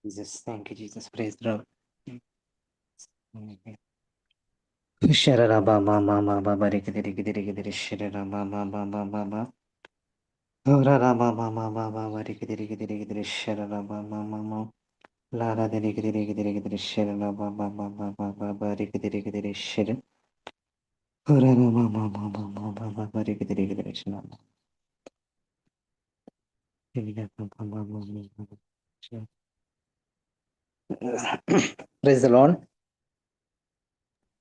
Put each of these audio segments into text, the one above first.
Jesus, thank you, Jesus. Praise the Lord. Sharara ba ba ba ba ba ba rikidiri sharara ba ba ba ba ba ba. Rara ba ba ba ba ba ba rikidiri sharara ba ba ba ba. Lara rikidiri sharara ba ba ba ba ba ba ba rikidiri sharara. Rara ba ba ba ba ba ba ba ba rikidiri sharara. Praise the Lord.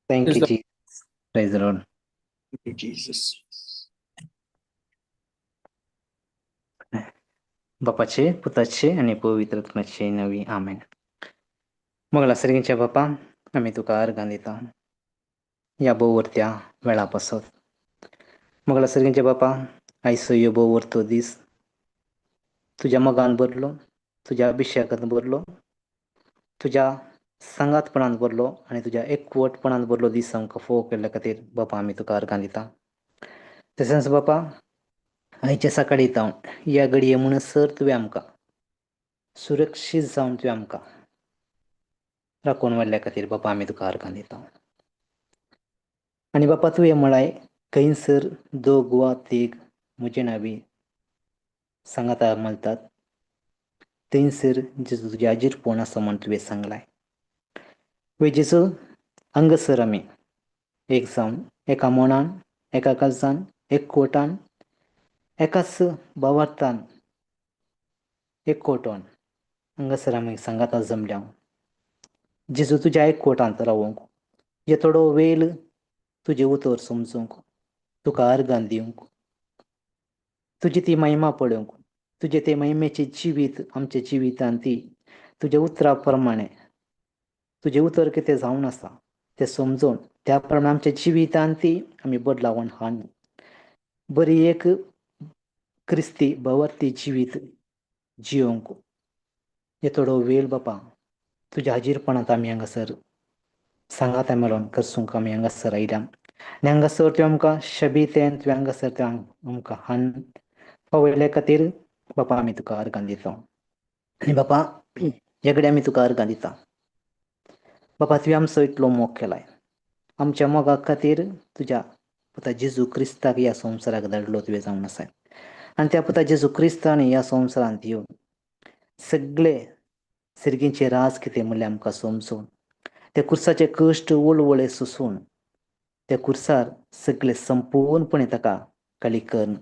Thank you, Jesus. Praise the Lord. Jesus. बापाचे पुताचे आणि पवित्र आत्म्याचे नवी आमेन. मगला सर्गींच्या बापा आम्ही तुका अर्गां दिता या बोवरत्या वेळापासत. मगला सर्गींच्या बापा आयसो यो बोवरतो दीस तुझ्या मगान भरलो, तुझ्या अभिषेकात भरलो, तुझ्या सांगातपणान भरलो आणि तुझ्या एकवटपणान भरलो दीस आमकां फोव केल्ल्या खातीर बापा आमी तुका अर्गां दिता. तशेंच बापा आयच्या सकाळी जावन या घडये म्हणसर तुवें आमकां सुरक्षीत जावन तुवें आमकां राखून व्हरल्या खातीर बापा आमी तुका अर्गां दिता. आनी बापा तुवें म्हळाय खंयसर दोग वा तीग म्हजे नांवी सांगाता म्हणटात थंयसर जेजू तुजे हाजीर कोण आसा म्हण तुवें सांगलाय. वेजेचो हांगासर आमी एक जावन एका मनान एका काळजान एकवटान एकाच भावार्थान एकवटोन हांगासर आमी सांगाता जमल्या जेजू तुज्या एकवटांत रावूंक जे थोडो वेळ तुजें उतर समजूंक तुका अर्गां दिवंक तुजी ती महिमा पळोवंक तुजे ते महिमेचे जिवीत आमच्या जिवितांत ती तुज्या उतरा प्रमाणे तुजें उतर कितें जावन आसा तें समजून त्या प्रमाणे आमच्या जिवितांत ती आमी बदलावण हाडून बरी एक क्रिस्ती भवार्थी जिवीत जियोंक हे थोडो वेळ बापा तुज्या हाजीरपणांत आमी हांगासर सांगाता मेळोन करसूंक आमी हांगासर आयल्या आनी हांगासर तुवें आमकां शबीतेन तुवें हांगासर तुवें आमकां हाडून पावयल्या खातीर बापा आमी तुका अर्गां दिता. आनी बापा ह्या घडये आमी तुका अर्गां दिता. बापा तुवें आमचो इतलो मोग केलाय आमच्या मोगा खातीर तुज्या पुता जेजू क्रिस्ताक ह्या संवसाराक धाडलो तुवें जावन आसाय. आनी त्या पुता जेजू क्रिस्तान ह्या संवसारांत येवन सगळे सर्गीचें राज कितें म्हणलें आमकां समजून त्या कुर्साचे कश्ट वळवळे सोंसून त्या कुर्सार सगळे संपूर्णपणे ताका खाली करून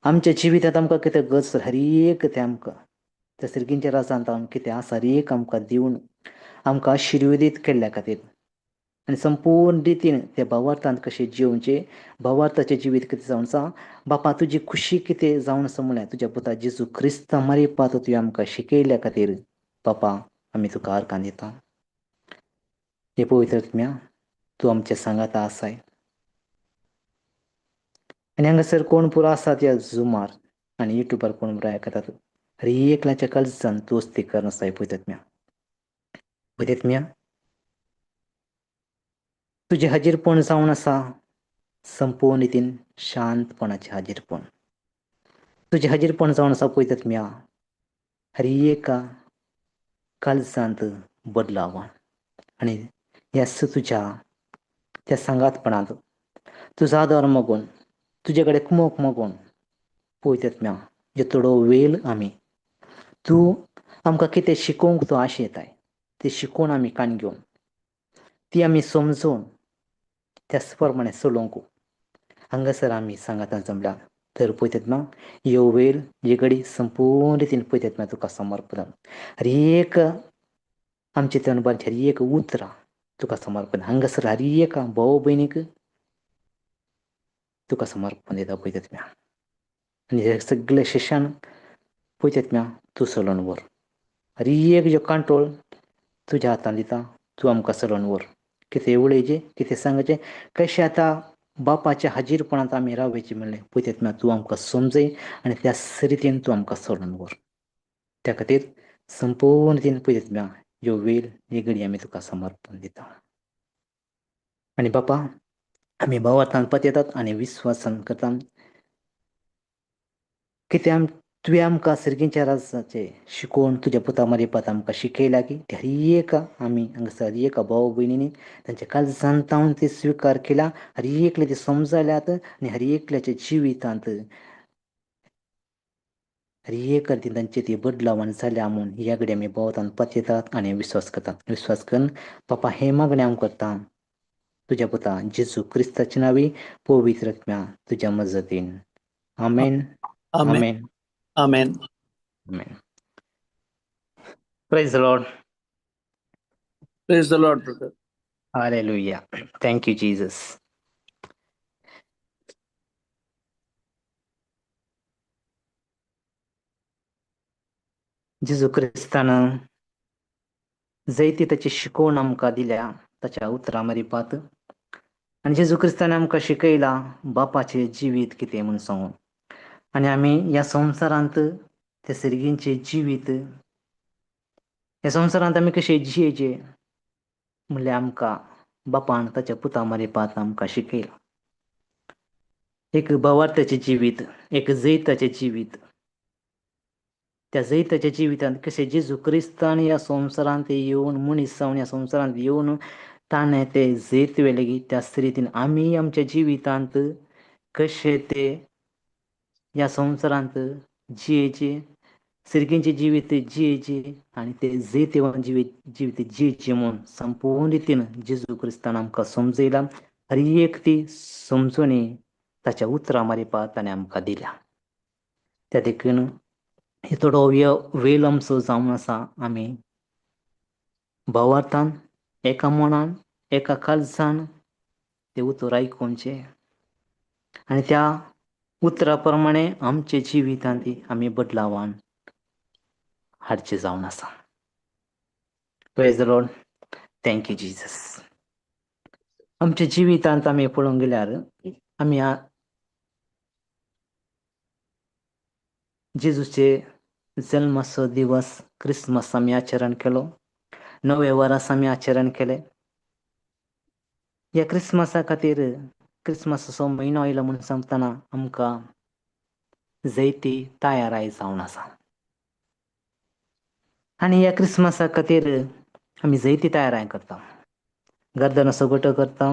आमच्या जिवितांत आमकां कितें गरज हर एक तें आमकां त्या सर्गींच्या राजांत कितें आसा हर एक आमकां दिवन आमकां आशिर्वादीत केल्ल्या खातीर आनी संपूर्ण रितीन त्या भावार्थांत कशें जिवचें भावार्थाचें जिवीत कितें जावन आसा बापा तुजी खुशी कितें जावन आसा म्हळ्यार तुज्या पुता जेजू क्रिस्ता मारिपात तुवें आमकां शिकयल्या खातीर बापा आमी तुका अर्गां दिता. हे पवित्र आत्म्या तूं आमच्या सांगाता आसाय आनी हांगासर कोण पुरो आसात ह्या झुमार आनी युट्यूबार कोण पुरो आयकतात हर एकल्याच्या काळजान तूं वस्ती करन आसाय पवित्र आत्म्या. पवित्र आत्म्या तुजें हाजीरपण जावन आसा संपूर्ण रितीन शांतपणाचें हाजीरपण तुजें हाजीरपण जावन आसा पवित्र आत्म्या हर एका काळजांत बदलावण आनी ह्या तुज्या त्या सांगातपणांत तुजो आदार मागून तुजे कडेन कुमोक मागून पवित्र आत्म्या जे थोडो वेळ आमी तूं आमकां कितें शिकोवंक तूं आशयताय तें शिकून आमी कान घेवन ती आमी समजून त्याच प्रमाणे चलोवंक हांगासर आमी सांगाता जमल्या तर पवित्र आत्म्या ह्यो वेळ ही घडी संपूर्ण रितीन पवित्र आत्म्या तुका समर्पण हर एक आमचे तनबाचे हर एक उतरां तुका समर्पण हांगासर हर एक भाव भयणीक तुका समर्पण दिता पवित्र आत्म्या. आनी हे सगळे शिश्यान पवित्र आत्म्या तूं चलोवन व्हर हर एक जो कांटोळ तुज्या हातांत दिता तूं आमकां चलोवन व्हर किती उडयचे किती सांगायचे कशे आता बापाच्या हाजीरपणांत आमी रावचे म्हणलें पळयत तूं आमकां समजय आनी त्या रितीन तूं आमकां सोडून व्हर. त्या खातीर संपूर्ण रितीन पळयत ह्यो वेळ ही घडी आमी तुका समर्पण दिता. आनी बापा आमी भावार्थान पतयतात आनी विस्वासान करता कित्याक तुवें आमकां सर्गीच्या राज्याचे शिकोवन तुज्या पुता मारिपात आमकां शिकयला की हर एक आमी हांगासर हर एक भाव भयणींनी तांच्या काळजांत ते स्विकार केला, हर एकले ते समजल्यात आनी हर एकल्याच्या जिवितांत हर एक रितीन तांचे ती बदलावण जाल्या म्हूण ह्या घडये आमी भोवतान पतयतात आनी विश्वास करतात. विश्वास करून बापा हे मागणें हांव करतां तुज्या पुता जेजू क्रिस्ताच्या नांवी पवित्र आत्म्या तुज्या मजतीन. आमेन. Amen. Amen. Amen. Amen. Praise the Lord. Praise the Lord, brother. Hallelujah. Thank you, Jesus. जेजू क्रिस्तान जायती ताची शिकोवण आमकां दिल्या ताच्या उतरां मारिपात आनी जेजू क्रिस्तान आमकां शिकयला बापाचें जिवीत कितें म्हूण सांगून आनी आमी ह्या संवसारांत ते सर्गींचें जिवीत ह्या संवसारांत आमी कशे जियेचे म्हणल्यार आमकां बापान ताच्या पुता मारिपात आमकां शिकयला. एक भावार्थाचें जिवीत, एक जैताचें जिवीत, त्या जैताच्या जिवितांत कशें जेजू क्रिस्तान ह्या संवसारांत येवन मनीस जावन ह्या संवसारांत येवन ताणें ते जैत वेलेगी त्या रितीन आमी आमच्या जिवितांत कशें ते ह्या संवसारांत जियेचे सर्गींचें जिवीत जियेचे आनी ते जैत जिवीत जियेचे म्हूण संपूर्ण रितीन जेजू क्रिस्तान आमकां समजयला. हर एक ती समजोणी ताच्या उतरां मारिपात ताणें आमकां दिल्या. त्या देखून हे थोडो वेळ आमचो जावन आसा आमी भावार्थान एका मनान एका काळजान ते उतर आयकुनचे आनी त्या उतरां प्रमाणे आमचे जिवितांत आमी बदलावण हाडचें जावन आसा. Praise the lord. Thank you Jesus. आमच्या जिवितांत आमी पळोवंक गेल्यार आमी जेजूचे जल्माचो दिवस क्रिसमस आमी आचरण केलो. नवे वर्स आमी आचरण केलें. ह्या क्रिसमसा खातीर क्रिसमसाचो म्हयनो आयलो म्हूण सांगतना आमकां जायती तयाराय जावन आसा आनी ह्या क्रिसमसा खातीर आमी जायती तयाराय करता. गर्दनाचो गोठो करता,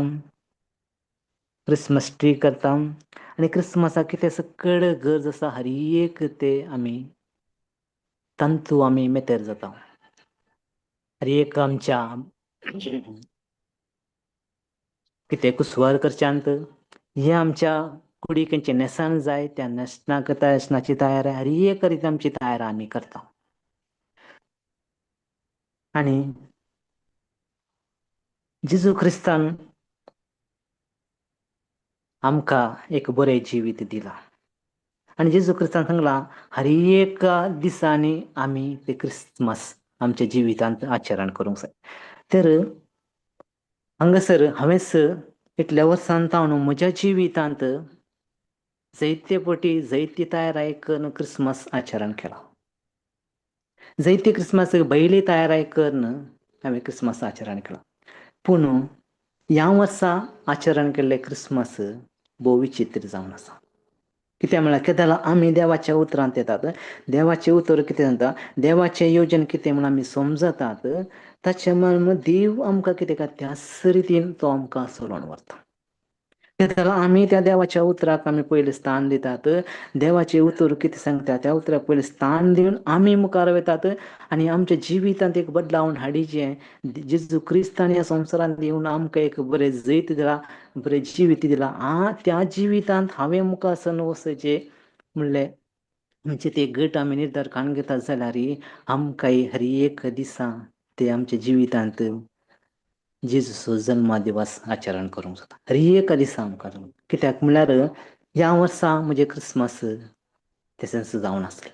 क्रिसमस ट्री करता आनी क्रिसमसाक कितें सकयल गरज आसा हर एक ते आमी तंतू आमी मेतेर जाता. हर एक आमच्या कितें कुसवार करच्यांत हे आमच्या कुडीक खंयचें नेसान जाय त्या नेसनाची तयारी हर एक रितीन आमची तयारी आमी करता. आनी जेजू क्रिस्तान आमकां एक बरें जिवीत दिलां आनी जेजू क्रिस्तान सांगलां हर एक दिसांनी आमी ते क्रिसमस आमच्या जिवितांत आचरण करूंक जाय. तर हांगासर हांवेंच इतल्या वर्सांत हांव म्हज्या जिवितांत जायते फावटी जायती तयाराय करून क्रिसमस आचरण केला. जायते क्रिसमस बैली तयाराय करून हांवें क्रिसमस आचरण केला. पूण ह्या वर्सा आचरण केल्ले क्रिसमस भोव विचित्र जावन आसा. कित्याक म्हळ्यार कितें जालां आमी देवाच्या उतरांत येतात. देवाचें उतर कितें सांगता देवाचें येवजण कितें म्हूण आमी समजतात ताचे देव आमकां कितें करता त्या रितीन तो आमकां सोडून व्हरता. कितें जालां आमी त्या देवाच्या उतराक आमी पयलीं स्थान दितात. देवाचें उतर कितें सांगता त्या उतराक पयलीं स्थान दिवन आमी मुखार वतात आनी आमच्या जिवितांत एक बदलावण हाडिचें. जेजू क्रिस्तान ह्या संवसारांत येवन आमकां एक बरें जैत दिलां, बरें जिवीत दिलां. त्या जिवितांत हांवें मुखार सरून वचचें म्हणलें म्हणजे ते गट आमी निर्धार करून घेतात जाल्यार आमकां हर एक दिसा ते आमच्या जिवितांत जेजूचो जल्मा दिवस आचरण करूंक जाता. हर एक दिसा आमकां कित्याक म्हळ्यार ह्या वर्सा म्हणजे क्रिसमस तशेंच जावन आसलें.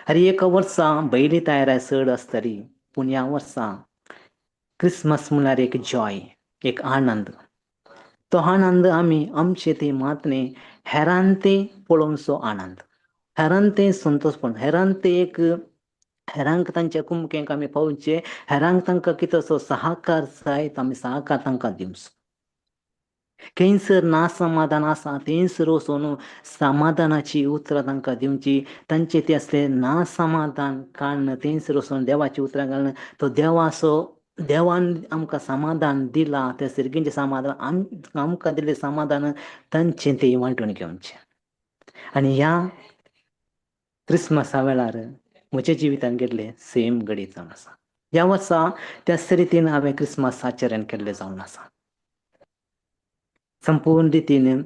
हर एक वर्सा बैली तयाराय चड आसतली पूण ह्या वर्सा क्रिसमस म्हळ्यार एक जॉय, एक आनंद. तो आनंद आम्ही आमचे ते मातने हेरान ते पळोवनसो आनंद, हेरान ते संतोषपण, हेरान ते एक हेरांक तांच्या कुमकेंक आमी पावचे, हेरांक तांकां कितें असो सहकार जाय आमी सहकार तांकां दिवचो. खंयसर ना समाधान आसा थंयसर वचून समाधानाची उतरां तांकां दिवची. तांचे ते असले ना समाधान काडून थंयसर वचून देवाची उतरां घालून तो देवाचो देवान आमकां समाधान दिलां तें सर्गीचें समाधान आमकां दिलें समाधान तांचें तें वांटून घेवचें. आनी ह्या क्रिस्मसा वेळार म्हज्या जिवितान घडलें सेम घडी जावन आसा. ह्या वर्सा त्याच रितीन हांवें क्रिस्मस आचरण केल्लें जावन आसा. संपूर्ण रितीन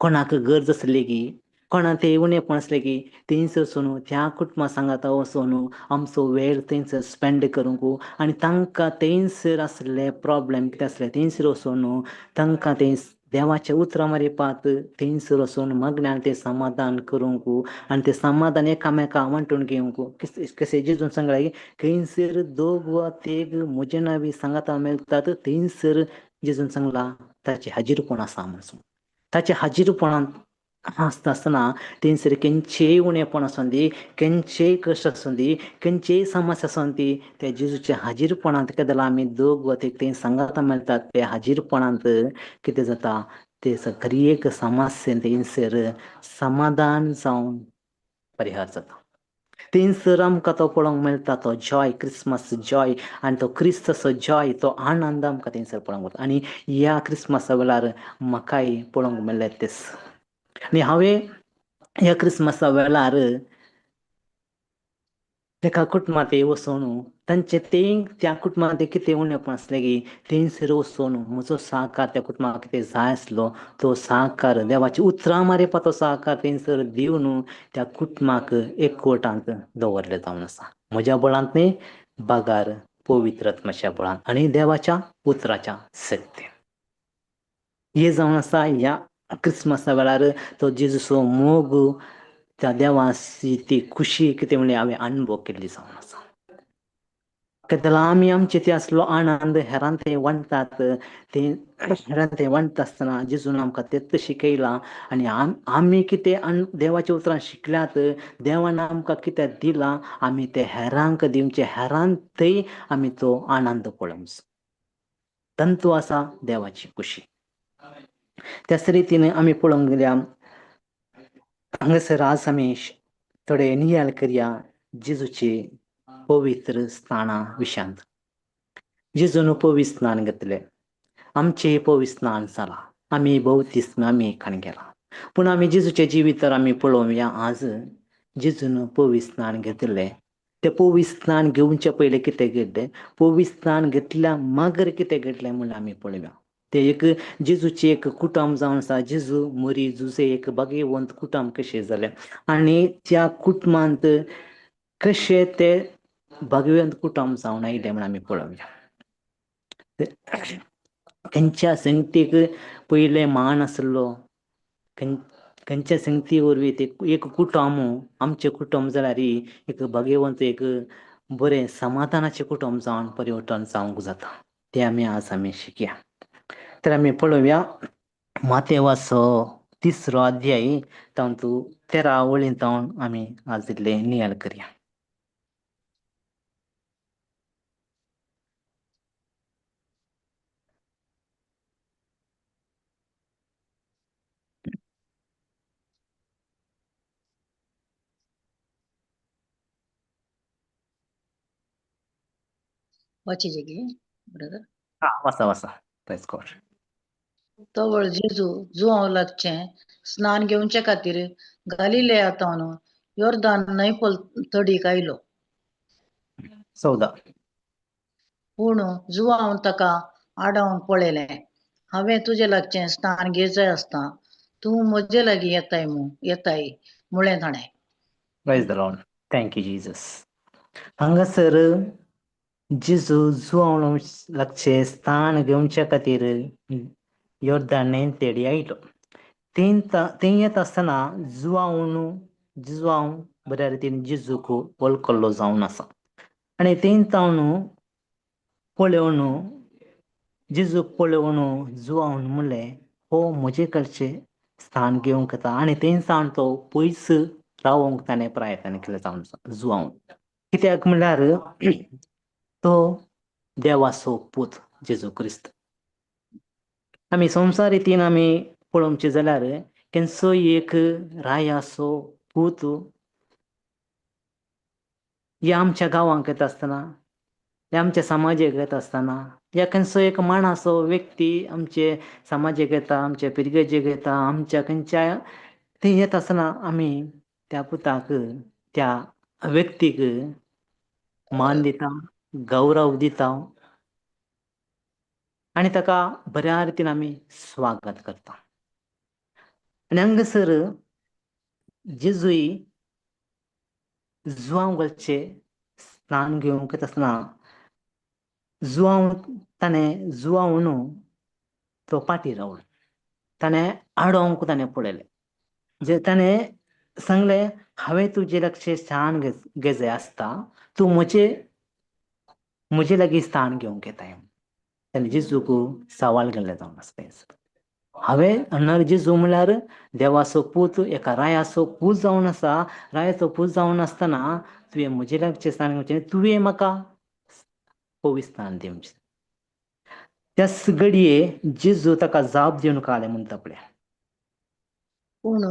कोणाक गरज आसली की, कोणाक तें उणेंपण आसलें की थंयसर वचून त्या कुटुंबा सांगाता वचून आमचो वेळ थंयसर स्पेंड करूंक आनी तांकां थंयसर आसले प्रॉब्लेम कितें आसलें थंयसर वचून तांकां तें देवाच्या उतरां मारपाक थंयसर वचून मगनान तें समाधान करूंक आनी तें समाधान एकामेकां वांटून घेवंक. कशें जेजून सांगलां की खंयसर दोग वा तीग म्हजे नांवी सांगाता मेळटात थंयसर जेजून सांगलां ताचें हाजीरपण आसा म्हणून. ताच्या हाजीरपणान आसता आसतना थंयसर खंयचेय उणेंपण आसूं दी, खंयचेय कश्ट आसूं दी, खंयचेय समस्या आसूं दी, त्या जेजूच्या हाजीरपणांत कितें जालां आमी दोग वा तीग थंय सांगाता मेळटात त्या हाजीरपणांत कितें जाता ते खरी एक समस्या थंयसर समाधान जावन परिहार जाता. थंयसर आमकां तो पळोवंक मेळटा तो जॉय, क्रिस्मस जॉय आनी तो क्रिस्ताचो जॉय तो आनंद आमकां थंयसर पळोवंक मेळटा. आनी ह्या क्रिस्मसा वेळार म्हाकाय पळोवंक मेळ्ळें तेच. आनी हांवें ह्या क्रिस्मसा वेळार एका कुटुंबांत वचून तांचे त्या कुटुंबांत कितें उणेंपण आसलें की थंयसर वचून म्हजो सहकार त्या कुटुंबाक कितें जाय आसलो तो सहकार देवाची उतरां मारपाचो सहकार थंयसर दिवन त्या कुटुंबाक एकवटांत दवरलें जावन आसा. म्हज्या बळांत न्ही बागार पवित्र आत्म्याच्या बळान आनी देवाच्या उतराच्या शक्तीन. हे जावन आसा ह्या क्रिस्मसा वेळार तो जेजूचो मोग त्या देवाची ती खुशी कितें म्हणल्यार हांवें अनुभव केल्ली जावन आसा. कितें जालां आमी आमचे ते आसलो आनंद हेरान ते वांटतात ते हेरान ते वांटता आसतना जेजून आमकां तेच शिकयलां आनी आमी कितें देवाच्या उतरां शिकल्यात देवान आमकां कितें दिलां आमी ते हेरांक दिवचें, हेरान थंय आमी तो आनंद पळोवचो. तंतू आसा देवाची खुशी. त्याच रितीन आमी पळोवंक गेल्यार हांगासर आज आमी थोडे नियाळ करया जेजूची पवित्र स्थाना विशयांत. जेजून पवित्र स्नान घेतलें, आमचें पवित्र स्नान जालां, आमी बौतिस्म आमी गेला. पूण आमी जेजूच्या जिवितार आमी पळोवया आज जेजून पवित्र स्नान घेतलें. तें पवित्र स्नान घेवचे पयलीं कितें घडलें, पवित्र स्नान घेतल्या मागीर कितें घडलें म्हण आमी पळोवया. ते एक जेजूची एक कुटुंब जावन आसा. जेजू मरी झुजे एक भाग्यवंत कुटुंब कशें जालें आनी त्या कुटुंबांत कशें तें भाग्यवंत कुटुंब जावन आयलें म्हण आमी पळोवया. खंयच्या संगतीक पयलें मान आसलो, खंयच्या संगती वरवीं ते एक कुटुंब आमचें कुटुंब जाल्यार एक भाग्यवंत एक बरें समाधानाचें कुटुंब जावन परिवर्तन जावंक जाता. तें आमी शिकया. तर आमी पळोवया मातेवाचो 3रो अध्याय तातूंत 13 वळींतावन आमी आज इल्लें नियाळ करया. वाचीचे की ब्रदर. वाचा प्रेज गॉड. तवळ जेजू जुवांव लागचें स्नान घेवचे खातीर गलिलेयांतावन योर्दान न्हंय तडीक आयलो. 14. पूण जुवांव ताका आडावन पळयलें. हांवें तुजे लागचें स्नान घेवचें आसता, तूं म्हजे लागीं येताय म्हळें ताणें. Praise the lord. Thank you Jesus. हांगासर जेजू जुवांव लागचें स्थान घेवचे खातीर योर्दान न्हंय तेडी आयलो. थंय येता आसतना जुवांव बऱ्या रितीन जेजूक वळखलो जावन आसा आनी थंयतावन पळोवन जेजू पळवून जुवावन म्हणलें हो म्हजे कडचे स्थान घेवंक येता आनी थंयसान तो पयस रावंक ताणें प्रयत्न केलो जावन जुवावन. कित्याक म्हणल्यार तो देवाचो पूत जेजू क्रिस्त. आमी संवसार रितीन आमी पळोवचें जाल्यार खंयचोय एक रायाचो पूत या आमच्या गांवांक येता आसतना या आमच्या समाजाक येता आसतना या खंयचो एक माणसाचो व्यक्ती आमचे समाजाक येता आमच्या पिरगेजेक येता आमच्या खंयच्याय थंय येता आसतना आमी त्या पुताक त्या व्यक्तीक मान दिता गौरव दिता आनी ताका बऱ्या रितीन आमी स्वागत करता. आनी हांगासर जेजूय जुवांव घालचे स्नान घेवंक येता आसतना ताणें जुवावन तो पाटी रावलो. ताणें आडोंक ताणें पळयलें. जे ताणें सांगलें हांवें तुजे लागचें स्थान घेवचें आसता तूं म्हजे लागीं स्थान घेवंक येताय. ताणें जेजूक सवाल केल्लें जावन आसता. हांवें हांगा जेजू म्हळ्यार देवाचो पूत एका रायाचो पूत जावन आसा. रायाचो पूत जावन आसतना तुवें म्हजे लागचें स्थान घेवचें तुवें म्हाका पवित्र स्थान दिवचें. त्याच घडये जेजू ताका जाप दिवन कालें म्हणटा पळय. पूण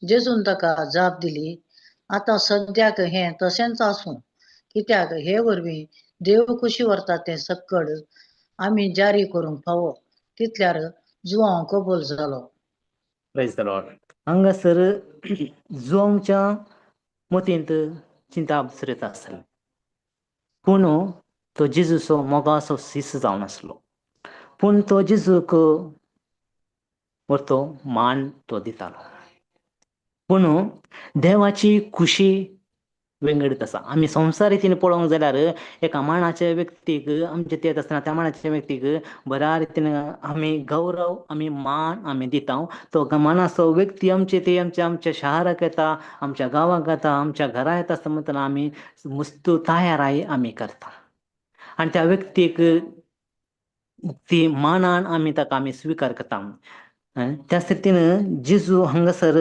जेजून ताका जाप दिली आतां सद्याक हें तशेंच आसूं कित्याक हे वरवीं देव कशी व्हरता तें सक्कड आमी जारी करूंक फावो तितल्यार जुवांव कबूल जालो. Praise the Lord. हांगासर जुवांवच्या मतींत चिंता येता आसली. पूण तो जेजूचो मोगाचो शिश्य जावन आसलो. पूण तो जेजूक व्हरतो मान तो दितालो. पूण देवाची खुशी वेगळीच आसा. आमी संवसार रितीन पळोवंक जाल्यार एका मानाच्या व्यक्तीक आमचे ते येता आसतना त्या मानाच्या व्यक्तीक बऱ्या रितीन आमी गौरव आमी मान आमी दिता. तो मानाचो व्यक्ती आमच्या शाराक येता आमच्या गांवांक येता आमच्या घरा येता आसतना आमी मस्त तयाराय आमी करता आनी त्या व्यक्तीक ती मानान आमी ताका आमी स्विकार करता. त्याच रितीन जेजू हांगासर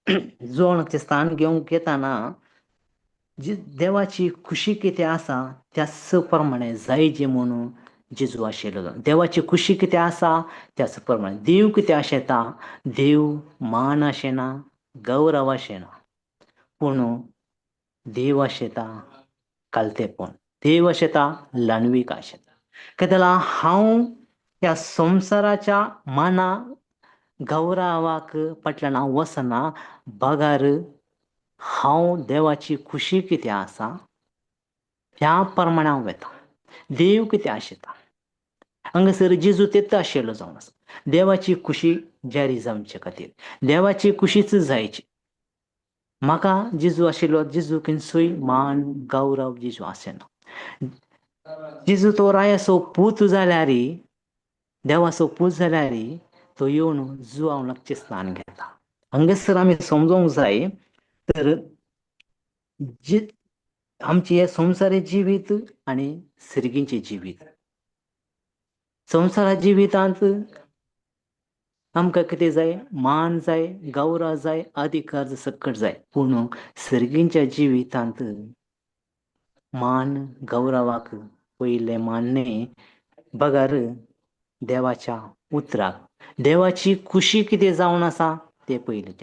जुवावणाचें स्थान घेवंक येताना देवाची खुशी कितें आसा त्याच प्रमाणे जायजे म्हणून जेजू आशिल्लो. देवाची खुशी कितें आसा त्याच प्रमाणे देव कितें आशेता देव मान आशेना गौरव आशेना पूण देव आशेता कालतेपण. देव आशेता ल्हानवीक आशेता. कित्याक हांव ह्या संवसाराच्या माना गौरवाक फाटल्यान हांव वचना बागार हांव देवाची खुशी कितें आसा ह्या प्रमाणे हांव वेता. देव कितें आशेता हांगासर जेजू तेच आशिल्लो जावन आसा. देवाची खुशी जारी जावचे खातीर देवाची खुशीच जायची. म्हाका जेजू आशिल्लो जेजू खंयचोय मान गौरव जेजू आसना. जेजू तो रायाचो पूत जाल्यार देवाचो पूत जाल्यार तो येवन जुवावणाचें स्थान घेता. हांगासर आमी समजूंक जाय तर आमचे हे संवसारी जिवीत आनी सर्गीचें जिवीत. संवसारा जिवितांत आमकां कितें जाय मान जाय गौरव जाय अधिकार सकट जाय. पूण सर्गीच्या जिवितांत मान गौरवाक पयलें मानणे बगार देवाच्या उतराक देवाची खुशी कितें जावन आसा ते पयलीं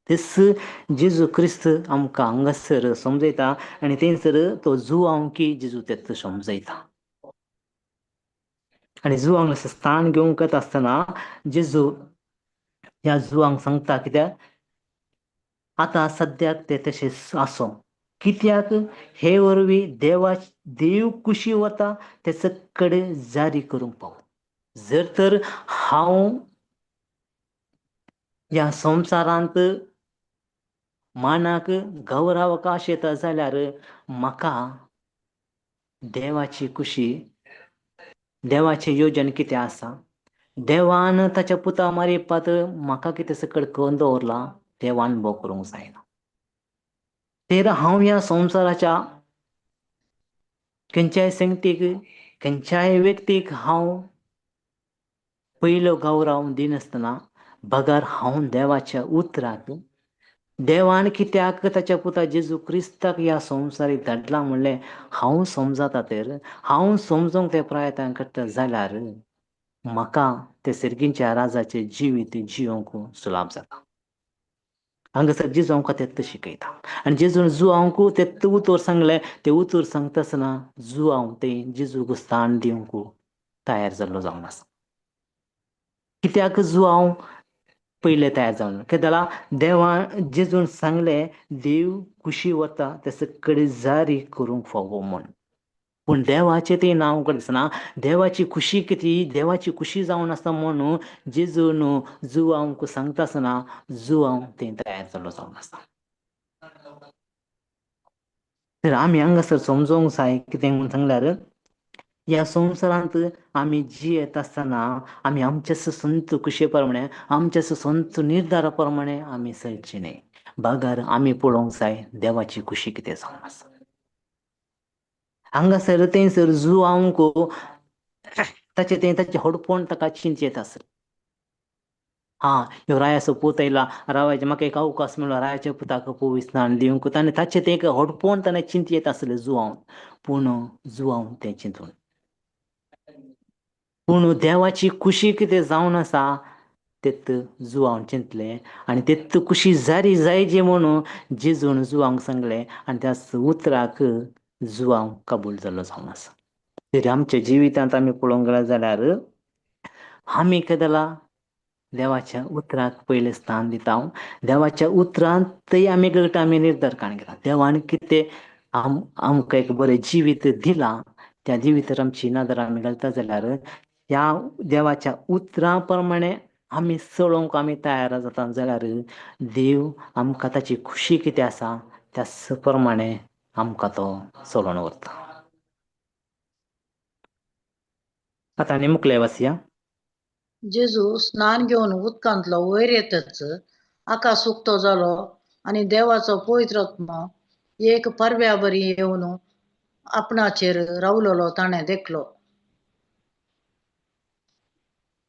तेच जेजू क्रिस्त आमकां हांगासर समजयता आनी थंयसर तो जुवांवकी जेजू तेच समजयता. आनी जुवांक स्थान घेवंक येता आसतना जेजू ह्या जुवांक सांगता कित्याक आतां सद्याक ते तशें आसो कित्याक हे वरवीं देव खुशी वता ते सक्कड जारी करूंक पावो. जर तर हांव ह्या संवसारांत मानाक गौरवाक आशेता जाल्यार म्हाका देवाची खुशी देवाचें योजन कितें आसा देवान ताच्या पुता मारिपात म्हाका कितें सकट करून दवरला तें अनुभव करूंक जायना. तर हांव ह्या संवसाराच्या खंयच्याय संगतीक खंयच्याय व्यक्तीक हांव पहिलो गौरव दिनासतना बगर हांव देवाच्या उतराक देवान कित्याक ताच्या पुता जेजू क्रिस्ताक ह्या संवसारीक धाडला म्हणलें हांव समजता तर हांव समजूंक ते प्रयत्न करता जाल्यार म्हाका ते सर्गींच्या राजाचे जिवीत जियोंक सुलाभ जाता. हांगासर जेजू आमकां तें शिकयता आनी जेजून जुआंक तें उतर सांगलें तें उतर सांगता आसतना जुआंव तें जेजूक स्थान दिवंक तयार जाल्लो जावन आसा. कित्याक जुआंव पयले तयार जावन कितें जाला देवान जेजून सांगलें देव कुशी वता ते सकयल जारी करूंक फावो म्हण. पूण देवाचें तें नांव करतना देवाची खुशी कितें देवाची खुशी जावन आसा म्हणून जेजून जुआंवक सांगता आसतना जुआंव तें तयार जाल्लो जावन आसा. तर आमी हांगासर समजोंक जाय कितें म्हणून सांगल्यार ह्या संवसारांत आमी जियेत आसतना आमी आमच्या संत खुशे प्रमाणे आमच्या संत निर्धारा प्रमाणे आमी चलची न्हय. बागर आमी पळोवंक जाय देवाची खुशी कितें जावन आसा. हांगासर थंयसर जुआंवक ताचें हडपण ताका चिंतेत आसलें. ह्यो रायाचो पूत येयला रावाचे म्हाका एक अवकाश मेळ्ळो रायाच्या पुताक पवित्र स्नान दिवंक ताणें ताचें तें हडपण ताणें चिंतेत आसलें जुआंव. पूण जुआंव तें चिंतून पूण देवाची खुशी कितें जावन आसा तेत जुआंव चिंतलें आनी तेत खुशी जारी जायची म्हणून जेजून जुआंवक सांगलें आनी त्या उतराक जुआंव कबूल जाल्लो जावन आसा. तरी आमच्या जिवितांत आमी पळोवंक गेले जाल्यार आमी कितें जाला देवाच्या उतराक पयलें स्थान दिता. देवाच्या उतरांतय आमी गट आमी निर्धार काण घेता. देवान कितें आमकां एक बरें जिवीत दिलां त्या जिवितार आमची नदर आमी घालता जाल्यार ह्या देवाच्या उतरां प्रमाणे आमी चलोवंक आमी तयार जाता जाल्यार देव आमकां ताची खुशी कितें आसा त्याच प्रमाणे आमकां तो चलोवन व्हरता. आतां आनी मुखले वाचया. जेजू स्नान घेवन उदकांतलो वयर येतच आकाश उक्तो जालो आनी देवाचो पवित्र आत्मा एक परव्या बरी येवन आपणाचेर रावलेलो ताणें देखलो.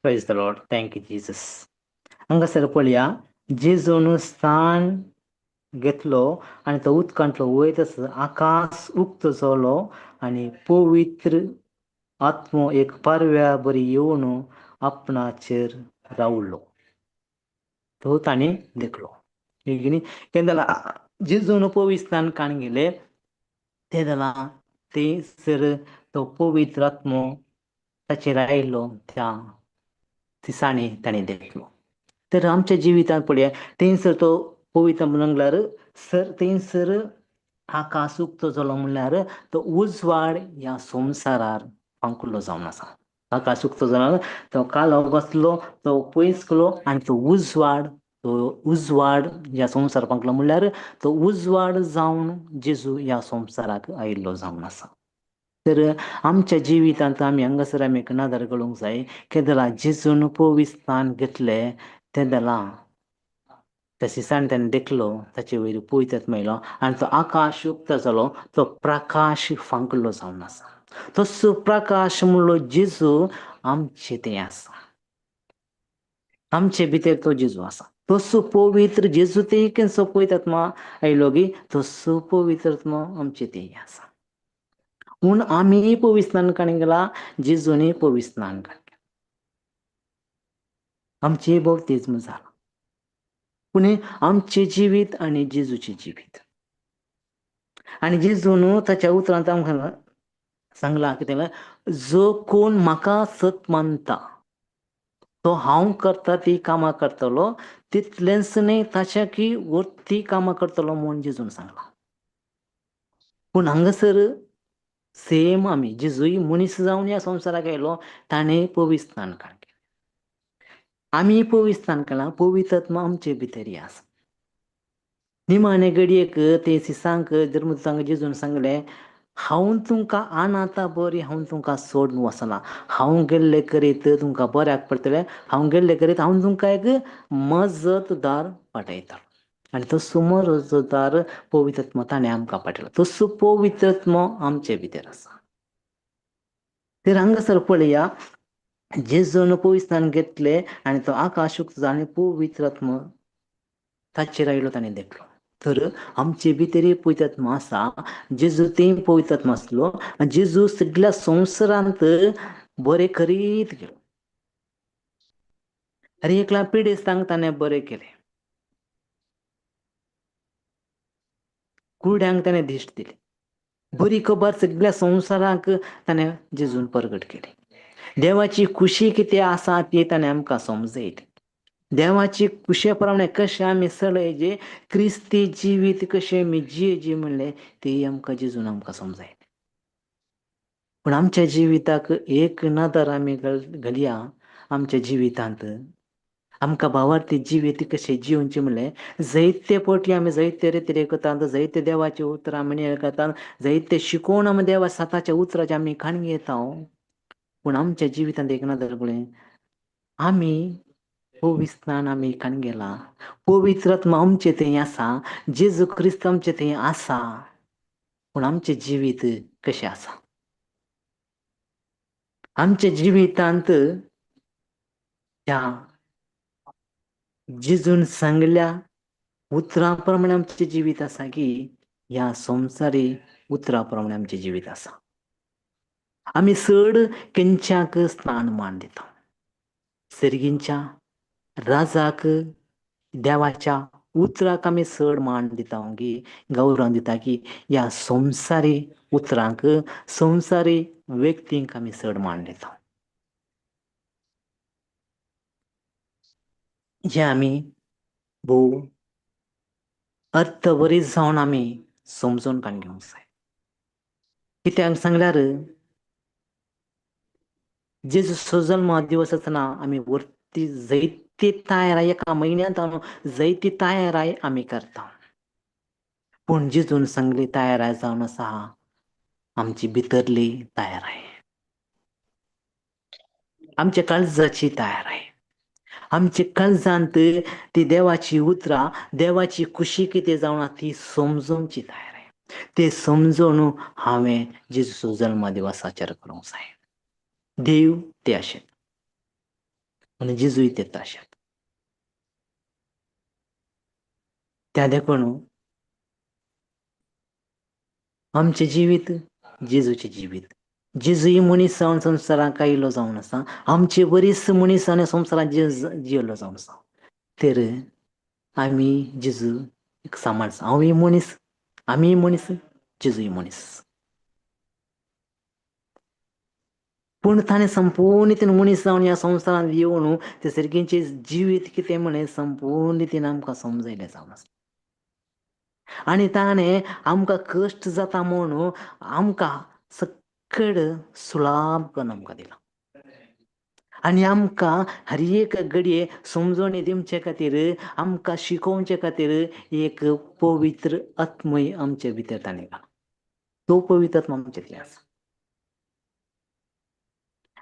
Praise the Lord. Thank you, Jesus. हांगासर पळया जेजून स्थान घेतलो आनी तो उदकांतलो वयत आसतना आकाश उक्तो जालो आनी पवित्र आत्मो एक परव्या बरी येवन आपणाचेर रावलो. तो ताणें देखलो. कितें जालां जेजून पवित्र स्नान काण गेले तें जालां थंयसर तो पवित्र आत्मो ताचेर आयिल्लो त्या दिसांनी ताणें देखलो. तर आमच्या जिवितांत पळया थंयसर तो पवित्र म्हणल्यार थंयसर आकाश उक्तो जालो म्हणल्यार तो उजवाड ह्या संवसारार पांकुल्लो जावन आसा. आकाश उक्तो जालो तो कालो बसलो तो पयस गेलो आनी तो उजवाड ह्या संवसार पांकुलो म्हणल्यार तो उजवाड जावन जेजू ह्या संवसाराक आयिल्लो जावन आसा. तर आमच्या जिवितांत आमी हांगासर आमी एक नदर घालूंक जाय कितें जालां जेजून पवित्र स्नान घेतलें तें जालां त्या दिसांनी ताणें देखलो ताचे वयर पवित्र आत्मो येयलो आनी तो आकाश उक्तो जालो तो प्रकाश फांकुल्लो जावन आसा. तसो प्रकाश म्हणलो जेजू आमचे तें आसा. आमचे भितर तो जेजू आसा. तसो पवित्र जेजू ते कसो पवित्र आत्मा आयलो की तसो पवित्र आत्मा आमचे ते आसा. पूण आमी पवित्र स्नान काण गेला जेजूनी पवित्र स्नान काण केला. आमचे बपतिस्म जाला. पूण आमचे जिवीत आनी जेजूचे जिवीत आनी जेजून ताच्या उतरांत आमकां सांगलां कितें जो कोण म्हाका सत मानता तो हांव करता ती कामां करतलो तितलेंच न्हय ताच्या की वर्ती कामां करतलो म्हूण जेजून सांगलां. पूण हांगासर सेम आमी जेजूय मनीस जावन ह्या संवसाराक आयलो ताणें पवित्र स्नान काण केलें. आमी पवित्र स्नान केलां पवित्र आत्मा आमचे भितर आसा. निमाणे घडयेक ते सिसांक धर्मदूतांक जेजून सांगलें हांव तुमकां आनाता बरी हांव तुमकां सोडून वचना. हांव गेल्ले करीत तुमकां बऱ्याक पडटलें. हांव गेल्ले करीत हांव तुमकां एक मजतदार पाठयता. आनी तसो मजतदार पवित्र आत्मा ताणें आमकां पाठयलो. तसो पवित्र आत्मा आमचे भितर आसा. तर हांगासर पळया जेजून पवित्रान घेतले आणि तो आकाश उक्तो जालो आनी पवित्र आत्मा ताचेर आयलो ताणें देखलो. तर आमचे भितर पवित्र आत्मा आसा. जेजू ते पवित्र आत्मा आसलो आनी जेजू सगळ्या संवसारांत बरें करीत गेलो. आनी एकल्या पिडेस्तांक ताणें बरें केलें. कुड्यांक ताणें दिश्ट दिली. बरी खबर सगळ्या संवसाराक ताणें जेजून प्रगट केली. देवाची खुशी कितें आसा ती ताणें आमकां समजयली. देवाची खुशे प्रमाणे कशें आमी चलयचे, क्रिस्ती जिवीत कशें आमी जियेचे म्हणलें ते आमकां जेजून आमकां समजयलें. पूण आमच्या जिविताक एक नदर आमी घालया आमच्या जिवितांत. आमकां भावार्थी जिवीत कशें जिवचें म्हणलें जायते फावटी आमी जायते रितीन करतात, जायते देवाचें उतरां आमी आयकतात, जायते शिकोवन आमी देवा स्वताच्या उतरांचे आमी खाण घेता. पूण आमच्या जिवितांत एक नदर पळय, आमी पवित्रान आमी खाण गेला, पवित्र आत्मा आमचे थंय आसा, जेजू क्रिस्त आमचे थंय आसा, पूण आमचें जिवीत कशें आसा? आमच्या जिवितांत त्या जेजून सांगल्या उतरां प्रमाणे आमचें जिवीत आसा की ह्या संवसारी उतरां प्रमाणे आमचें जिवीत आसा? आमी चड खंयच्याक स्थान मान दिता? सर्गींच्या राजाक, देवाच्या उतराक आमी चड मान दिता की गौरव दिता की ह्या संवसारी उतरांक, संवसारी व्यक्तींक आमी चड मान दिता? जे आमी भोव अर्थभरीत जावन आमी समजून काडून घेवंक जाय. कित्याक सांगल्यार जेजूचो जल्म दिवस आसतना आमी वर्ती जायती तयारी एका म्हयन्यांत जायती तयारी आमी करता. पूण जेजून सांगली तयारी जावन आसा आमची भितरली तयारी, आमच्या काळजाची तयारी, आमच्या काळजांत ती देवाची उतरां, देवाची खुशी कितें जावन ती समजोवची तयारी. ते समजून हांवें जेजूचो जल्म दिवस आचर करूंक जाय. देव ते आशेत आनी जेजूय ते आशेत. त्या देखून आमचें जिवीत जेजूचें जिवीत. जेजूय मनीस जावन संवसाराक आयिल्लो जावन आसा, आमचे बरीच मनीसांनी संवसारांत जियेलो जावन आसा. तर आमी जेजूक सांबाळसा. हांवूय मनीस, आमीय मनीस, जेजूय मनीस. पूण ताणें संपूर्ण रितीन मनीस जावन ह्या संवसारांत येवन ते सर्गीचें जिवीत कितें म्हणलें संपूर्ण रितीन आमकां समजयलें जावन आसा. आनी ताणें आमकां कश्ट जाता म्हूण आमकां सकयल सुलाभ करून आमकां दिला. आनी आमकां हर एक घडये समजोणी दिवचे खातीर, आमकां शिकोवचे खातीर एक पवित्र आत्मय आमचे भितर ताणें घाला. तो पवित्र आत्मा आमचे थंय आसा.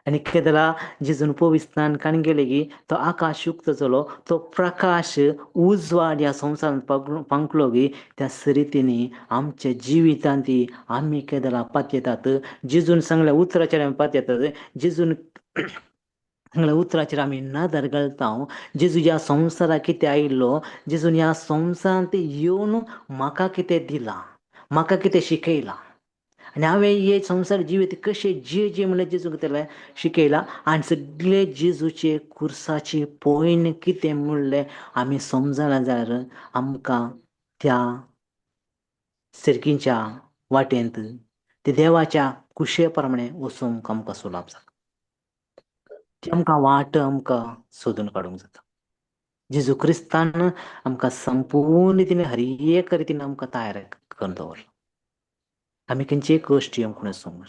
आनी कितें जालां, जेजून पवित्रान काण गेले की तो आकाश उक्तो जालो, तो प्रकाश उजवाड ह्या संवसारांत पावलो की त्या रितीनी आमच्या जिवितांत आमी कितें जालां पातयेतात. जेजून सांगल्या उतराचेर आमी पातयेतात. जेजून सांगल्या उतराचेर आमी नदर घालता. जेजू ह्या संवसाराक कितें आयिल्लो, जेजून ह्या संवसारांत येवन म्हाका कितें दिलां, म्हाका कितें शिकयलां, आनी हांवें हे संवसार जिवीत कशें जियेचें म्हणलें जेजून केलें शिकयलां. आनी सगळे जेजूचे कुर्साची पॉयंट कितें म्हणलें आमी समजलें जाल्यार आमकां त्या सर्गीच्या वाटेंत ते देवाच्या कुशे प्रमाणे वचूंक आमकां सुलाभ जाता. ती आमकां वाट आमकां सोदून काडूंक जाता. जेजू क्रिस्तान आमकां संपूर्ण रितीन हर एक रितीन आमकां तयार करून दवरला. आमी खंयचेय कश्ट येवंक नासतना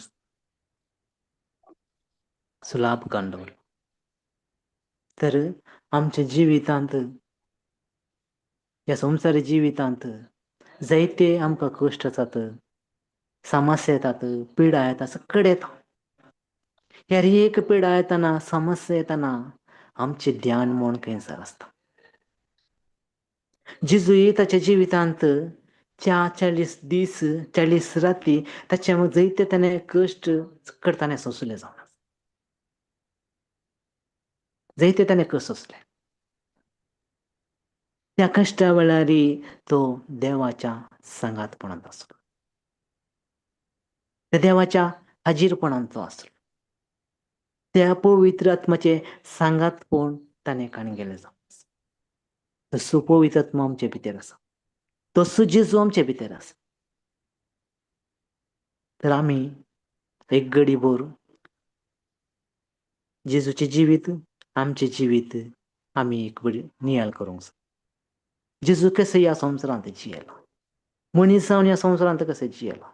सुलाभ करून दवरला. तर आमच्या जिवितांत, ह्या संवसारी जिवितांत जायते आमकां कश्ट जातात, समस्या येतात, पिडा येता, सगळे येता. हर एक पिडा येतना, समस्या येतना आमचें ध्यान मन खंयसर आसता. जेजूय ताच्या जिवितांत 40 दीस 40 राती ताचे जायते ताणें कश्ट ताणें सोंसले जावन आसा. जायते त्याने कस असले. त्या कष्टा वेळारी तो देवाच्या संगातपणात असलो, त्या देवाच्या हाजीरपणात तो असलो, त्या पवित्र आत्म्याचे सांगात पण त्याने कान गेले जाऊ. तसं पवित्र आत्मा आमचे भितर आसा, तसो जेजू आमचे भितर आसा. तर आम्ही एक गडीभर जेजूचे जिवीत, आमचे जिवीत आम्ही एक बरी नियाळ करूंक जाय. जेजू कसं या संवसारांत जियेला, मनीस जावन या संवसारांत कसं जियेला,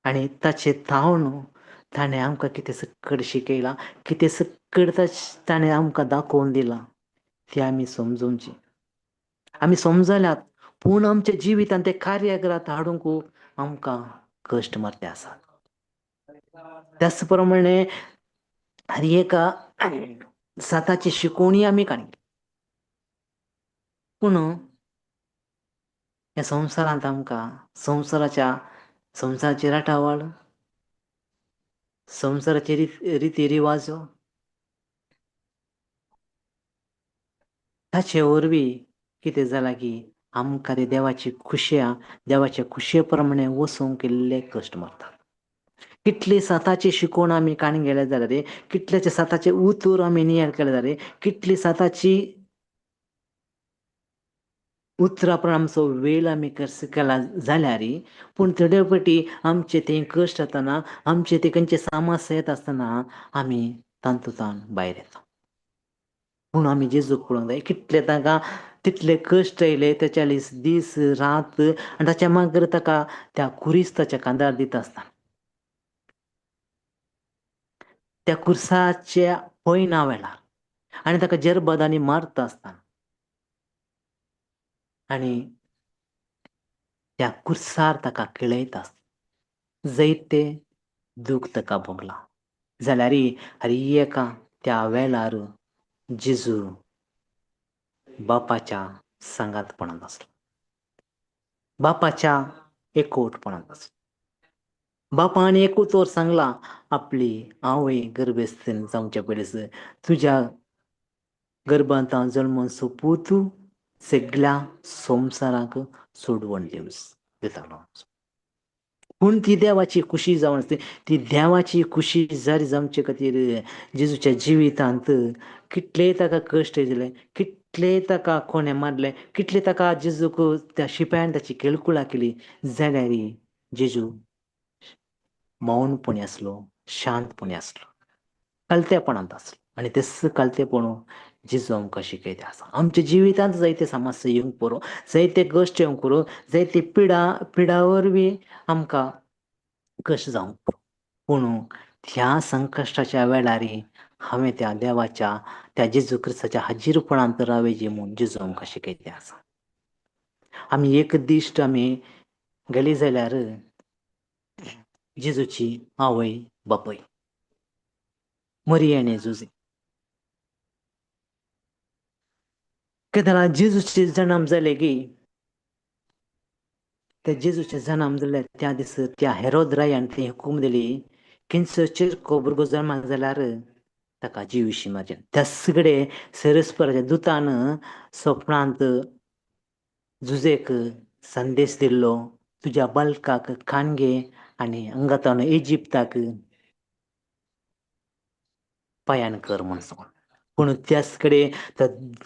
आणि ताचे तावन ताणें आमकां कितें सकट शिकयला, कितें सकट ताणें आमकां दाखोवन दिला, तें आमी समजूंची. आमी समजल्यात, पूण आमच्या जिवितांत ते कार्याग्रात हाडूंक आमकां कश्ट मारले आसात. त्याच प्रमाणे हर एका साताची शिकोवणी आमी काडली, पूण ह्या संवसारांत आमकां संवसाराची राटावळ, संवसाराचे रिती रिवाज, ताचे वरवीं कितें जालां की आमकां ते देवाच्या खुशये प्रमाणे वचूंक इल्ले कश्ट मारतात. कितली साताची शिकोवण आमी काणी गेले जाल्यार, कितलेचे साताचे उतर आमी नियाळ केले जाल्यार, कितली साताची उतरां प्रमाण आमचो वेळ आमी खर्च केला जाल्यार, पूण थोड्या फावटी आमचे ते कश्ट येतना, आमचे ते खंयचे सामस्या येता आसतना आमी तांतूंतल्यान भायर येता. पूण आमी जेजूक पळोवंक जाय, कितले ताका तितले कश्ट येयले, 43 दीस रात, आनी ताच्या मागीर ताका त्या कुरिस्ताच्या कांतार दिता आसतना, त्या कुर्साच्या पयना वेळार, आनी ताका जरबदांनी मारता आसतना, आनी त्या कुर्सार ताका किळयता आसतना जायते दूख ताका भोगला जाल्यार हर एका त्या वेळार जेजू बापाच्या सांगातपणांत आसलो, बापाच्या एकवटपणांत आसलो. बापान एकूच वर सांगला, आपली आवय गर्भस्थान जावचे पयलींच तुज्या गर्भांत हांव जल्मून सोंपूत सगळ्या संवसाराक सोडवण दितालो. पूण ती देवाची खुशी जावन आसली. ती देवाची खुशी जारी जावचे खातीर जेजूच्या जिवितांत कितलेय ताका कश्ट येयले, कितलेय ताका कोणे मारले, कितले ताका जेजूक त्या शिपायान ताची केळकुळा केली, जाल्यार जेजू मौनपणी आसलो, शांतपणी आसलो, कालतेपणांत आसलो. आनी तेच कालतेपण जेजू आमकां शिकयता आसा. आमच्या जिवितांत जायते समस्या येवंक पुरो, जायते कश्ट येवंक पुरो, जायते पिडा वरवीं आमकां कश्ट जावंक पुरो, पूण ह्या संकश्टाच्या वेळार हांवें त्या देवाच्या, त्या जेजू क्रिस्ताच्या हाजीरपणांत रावचें म्हूण जेजू आमकां शिकयता आसा. आमी एक दिश्ट आमी गेली जाल्यार जेजूची आवय बापूय मरिया आनी जुजे, केदार जेजूचे जन्म जाले की त्या जेजूचे जन्म जाले त्या दीस त्या हेरोद रायान ती हुकूम दिली, खंयचो चिरको भुरगो जल्माक जाल्यार ताका जिवीशी मारचें. त्याच कडेन सेरेस्पराच्या दुतान स्वप्नांत जुजेक संदेश दिल्लो, तुज्या बालकाक खाण घे आनी हांगातावन इजिप्ताक पयान कर म्हूण सांगून. पूण त्याच कडेन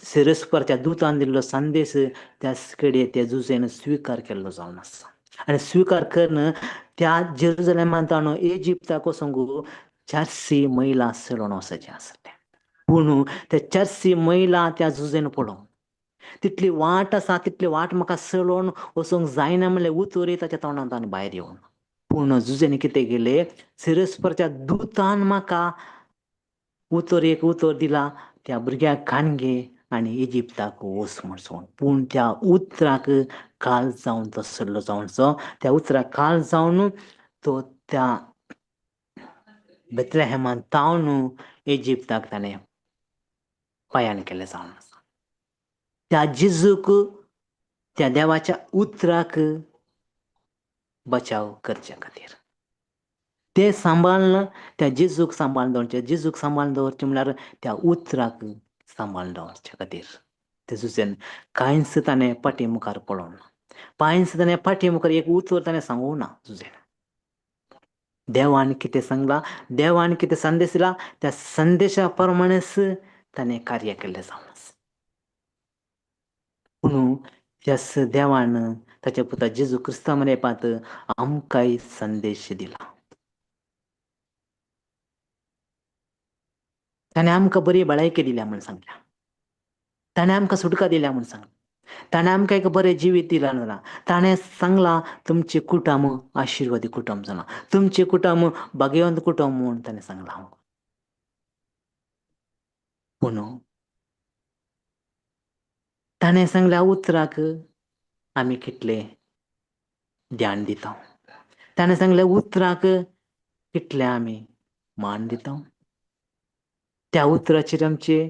सेरेस्पराच्या दुतान दिल्लो संदेश त्याच कडेन त्या जुजेन स्विकार केल्लो जावन आसा. आनी स्विकार करून त्या जेरुजलेमांत इजिप्ताक वचूंक 400 मैला चलून वचचें आसलें. पूण ते 400 मैला त्या जुजेन पळोवन, तितली वाट आसा, तितली वाट म्हाका चलून वचूंक जायना म्हणलें उतोरी ताच्या तोंडांतल्यान भायर येवं ना. पूण जुजेन कितें केलें, सेरेस्पराच्या दुतान म्हाका उतर दिला, त्या भुरग्याक खाण घे आनी इजिप्ताक वच म्हूण सांगून. पूण त्या उतराक काल जावन तो सल्लो जावनचो, त्या उतराक काल जावन तो त्या बेथलेहेमांत तावन इजिप्ताक ताणें पयान केलें जावन आसा. त्या जेजूक त्या देवाच्या उतराक बचाव करचे खातीर. ते सांबाळणं त्या जेजूक सांबाळून दवरचें. जेजूक सांबाळून दवरचें म्हणल्यार त्या उतराक सांबाळून दवरचे खातीर ते झुजेन कांयच ताणें फाटी मुखार पळोवना. कांयच ताणें फाटी मुखार एक उतर ताणें सांगूंक ना झुजेन. देवान कितें सांगलां, देवान कितें संदेश दिला, त्या संदेशा प्रमाणेच ताणें कार्य केल्लें जावन आसा. म्हणून त्याच देवान ताच्या पुता जेजू क्रिस्ता मरेपात आमकांय संदेश दिला. ताणें आमकां बरी भलायकी दिल्या म्हूण सांगल्या. ताणें आमकां सुटका दिल्या म्हूण सांगलां. ताणें आमकां एक बरें जिवीत दिलां ना. ताणें सांगलां तुमचे कुटुंब आशिर्वादी कुटुंब जालां. तुमचे कुटुंब भाग्यवंत कुटुंब म्हूण ताणें सांगलां. म्हणून ताणें सांगल्या उतराक आमी कितलें ध्यान दिता. ताणें सांगल्या उतराक कितलें आमी मान दिता. त्या उतराचेर आमचें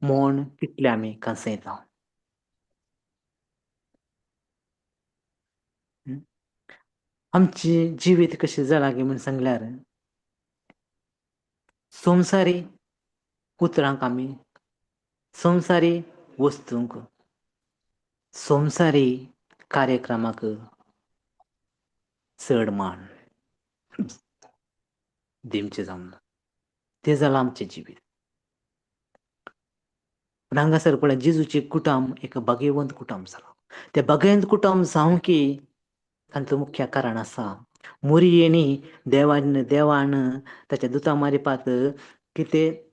मोन कितलें आमी कांसयता. आमचें जिवीत कशें जालां गे म्हूण सांगल्यार संवसारी उतरांक आमी, संवसारी वस्तूंक, संवसारी कार्यक्रमाक चड मान दिवचें जावना. तें जालां आमचें जिवीत. पूण हांगासर पळय जेजूचें कुटुंब एक भाग्यवंत कुटुंब जालां. तें भाग्यवंत कुटुंब जावंकी तांचो मुख्य कारण आसा. मोरयेनी देवान ताच्या दुता मारिपात कितें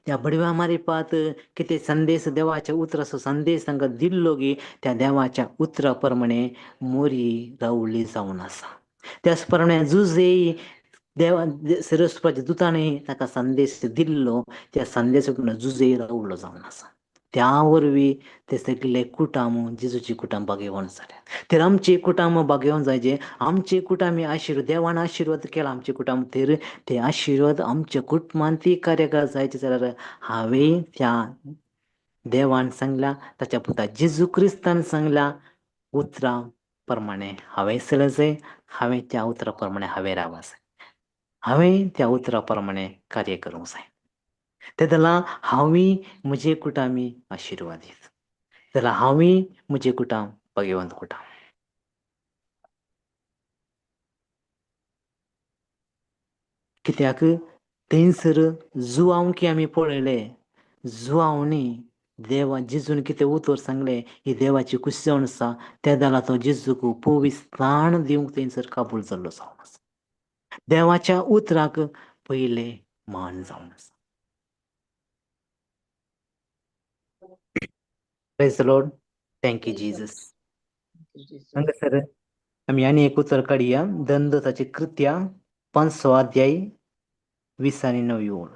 त्या बडव्या मारिपात कितें संदेश देवाच्या उतराचो संदेश तांकां दिल्लो गे त्या देवाच्या उतरा प्रमाणे मोरयी रावली जावन आसा. त्याच प्रमाणे जुजय देवा सिरस्वाच्या दुतांनी ताका संदेश दिल्लो त्या संदेशाक जुजय रावलो जावन आसा. त्या वरवीं ते सगळे कुटुंब जेजूचे कुटुंब भाग्यवंत जाले. तर आमचे कुटुंब भाग्यवंत जायचे. आमचे कुटुंब आशिर्वाद देवान आशिर्वाद केला आमचे कुटुंब. तर ते आशिर्वाद आमच्या कुटुंबांत कार्य जायचे जाल्यार हांवें त्या देवान सांगला ताच्या पुता जेजू क्रिस्तान सांगला उतरा प्रमाणे हांवें चलूंक जाय. हांवें त्या उतरा प्रमाणे हांवें रावूंक जाय. हांवें त्या उतरा प्रमाणे कार्य करूंक जाय. तें जालां हांवें म्हजे कुटुंबी आशिर्वादीत. जाल्यार हांवें म्हजें कुटुंब भाग्यवंत कुटुंब. कित्याक थंयसर जुआंवकी आमी पळयले. जुआंवनी देवा जेजून कितें उतर सांगलें ही देवाची खुशी जावन आसा. तें जालां तो जेजूक पवित्रस्थान दिवंक थंयसर काबूल जाल्लो जावन आसा. देवाच्या उतराक पयलें मान जावन आसा. Praise the lord. Thank you Jesus. हांगासर आमी आनी एक उतर काडया. दंडताची कृत्या 5 अध्याय 20 आनी 9 ओळ.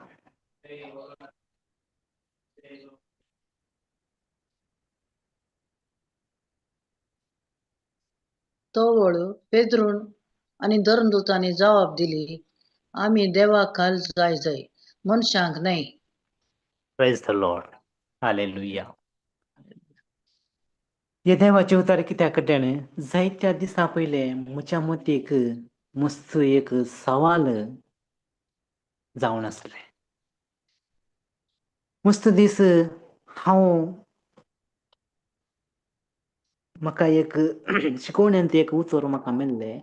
तो वळ पेद्रून आनी धर्मदूतांनी जबाब दिली, आमी देवाक खाल जाय मनशांक न्हय. Praise the Lord. हालेलुया. हे देवाचे उतार कित्याक कट्यान जायत्या दिसा पयले म्हज्या मतीक मस्त एक सवाल जावन आसले. मस्त दीस म्हाका एक शिकोवण्यांत एक उतर म्हाका मेळ्ळें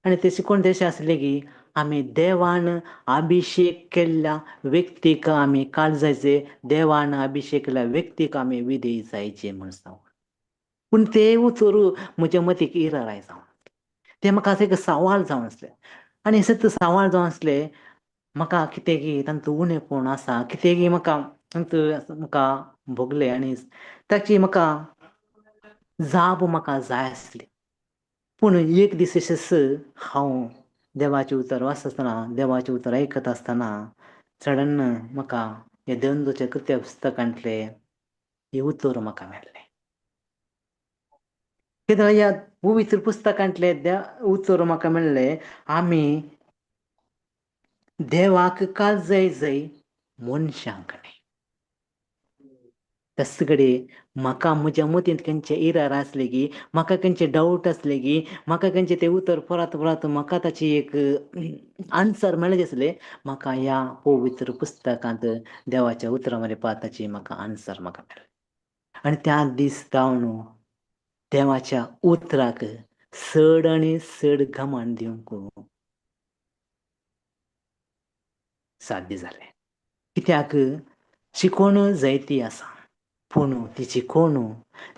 आनी ते शिकोवण तशें आसलें की आमी देवान अभिशेक केल्ल्या व्यक्तीक आमी काळजाचे देवान अभिशेक केल्ल्या व्यक्तीक आमी विधेय जायचे म्हूण सांगून. पूण तें उतर म्हज्या मतीक इराय जावन तें म्हाका एक सवाल जावन आसलें. आनी सत सवाल जावन आसलें म्हाका कितें की तांचो उणेपण आसा कितें की म्हाका भोगलें आनी ताची म्हाका जाप म्हाका जाय आसली. पूण एक दीस अशेंच हांव देवाचें उतर वाचतना देवाचें उतर आयकता आसतना सडन म्हाका हे दंडूच्या कृत्या पुस्तकांतले हे उतर म्हाका मेळ्ळें. कित्याक ह्या पवित्र पुस्तकांतले उतर म्हाका मेळ्ळें आमी देवाक काळजाय जाय मनशांक न्हय. तस कडेन म्हाका म्हज्या मतींत खंयचे इरार आसले की, म्हाका खंयचे डावट असले की, म्हाका खंयचे ते उतर परत परत म्हाका ताची एक आन्सर मेळ्ळे दिसले, म्हाका ह्या पवित्र पुस्तकांत देवाच्या उतरां मध्ये पाताची म्हाका आन्सर म्हाका मेळ्ळें. आनी त्या दीस जावन देवाच्या उतराक चड आनी चड घमंड दिवंक साध्य जालें. कित्याक शिकवण जायती आसा, पूण ती शिकवण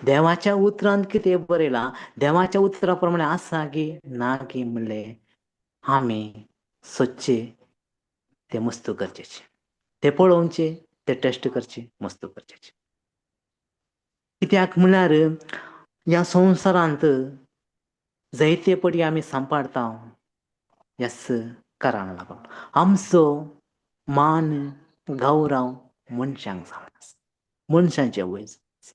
देवाच्या उतरांत कितें बरयलां, देवाच्या उतरा प्रमाणे आसा की ना की म्हणलें आमी सोदचे, तें मस्त गरजेचें. तें पळोवचें, तें टेस्ट करचें, मस्त गरजेचें. कित्याक म्हळ्यार ह्या संवसारांत जायते पटी आमी सांबाळटा ह्याच कारणा लागून. आमचो मान गौरव मनशांक जावन आसा, मनशांचे वयर जावन आसा.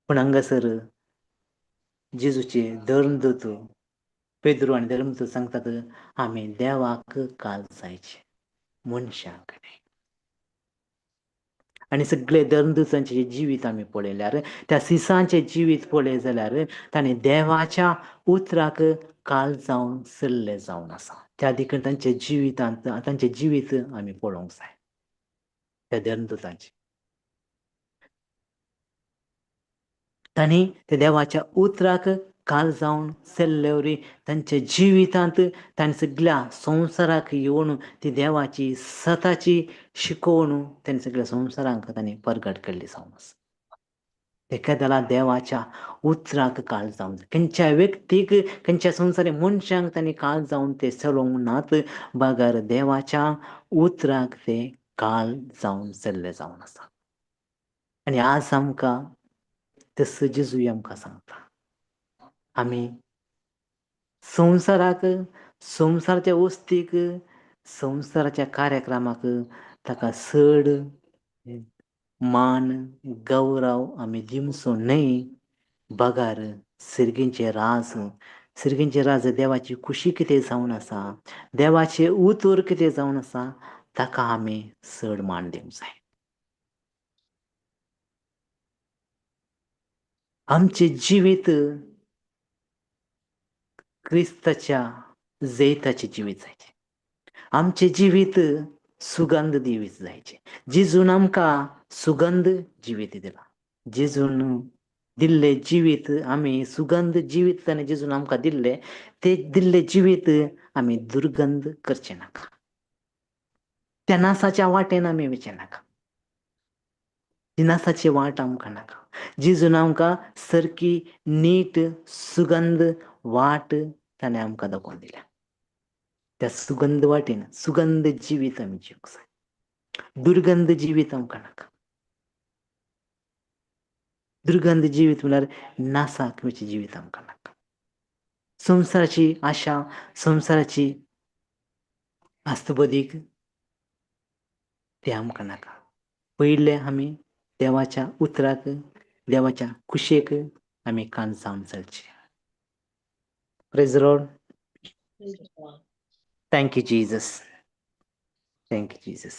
पूण हांगासर जेजूचे धर्मदूत पेद्रू आनी धर्मदूत सांगतात, आमी देवाक काल जायचे, मनशांक न्हय. आनी सगळे धर्मदुतांचे जिवीत आमी पळयल्यार, त्या सिसांचे जिवीत पळय जाल्यार तांणी देवाच्या उतराक काल जावन चल्ले जावन आसा. त्या देखून तांचे जिवितांत तांचे जिवीत आमी पळोवंक जाय, त्या धर्मदुतांचे. तांणी त्या देवाच्या उतराक काल जावन चल्ले वरी तांच्या जिवितांत तांणी सगळ्या संवसाराक येवन ती देवाची सताची शिकवण तांणी सगळ्या संवसारांक तांणी परगट केल्ली जावन आसा. तेका लागून देवाच्या उतराक काल जावन, खंयच्या व्यक्तीक, खंयच्या संवसारी मनशांक तांणी काल जावन ते चलोवंक नात, बागार देवाच्या उतराक ते काल जावन चल्ले जावन आसा. आनी आज आमकां तस जेजूय आमकां सांगता, आमी संवसाराक, संवसाराच्या वस्तीक, संवसाराच्या कार्यक्रमाक ताका चड मान गौरव आमी दिवचो न्हय, बागार सर्गींचे राज, सर्गींचे राज देवाची खुशी कितें जावन आसा, देवाचे उतर कितें जावन आसा, ताका आमी चड मान दिवंक जाय. आमचे जिवीत क्रिस्ताच्या जैताचे जिवीत जायचे, आमचे जिवीत सुगंध दिवीत जायचे. जेजून आमकां सुगंध जिवीत दिला. जेजून दिल्ले जिवीत आमी सुगंध जिवीत ताणें जेजून आमकां दिल्ले, ते दिल्ले जिवीत आमी दुर्गंध करचे नाका, त्या नासाच्या वाटेन आमी वचचे नाका, ती नासाची वाट आमकां नाका. जेजून आमकां सारकी नीट सुगंध वाट ताणें आमकां दाखोवन दिल्या. त्या सुगंध वाटेन सुगंध जिवीत आमी जिवंक जाय, दुर्गंध जिवीत आमकां नाका. दुर्गंध जिवीत म्हळ्यार नासाक वचचे जिवीत आमकां नाका. संवसाराची आशा, संवसाराची आस्तबदीक ते आमकां नाका. पयले आमी देवाच्या उतराक, देवाच्या कुशेक आमी कान जावन चलचे. Praise the lord. Thank you Jesus, thank you Jesus.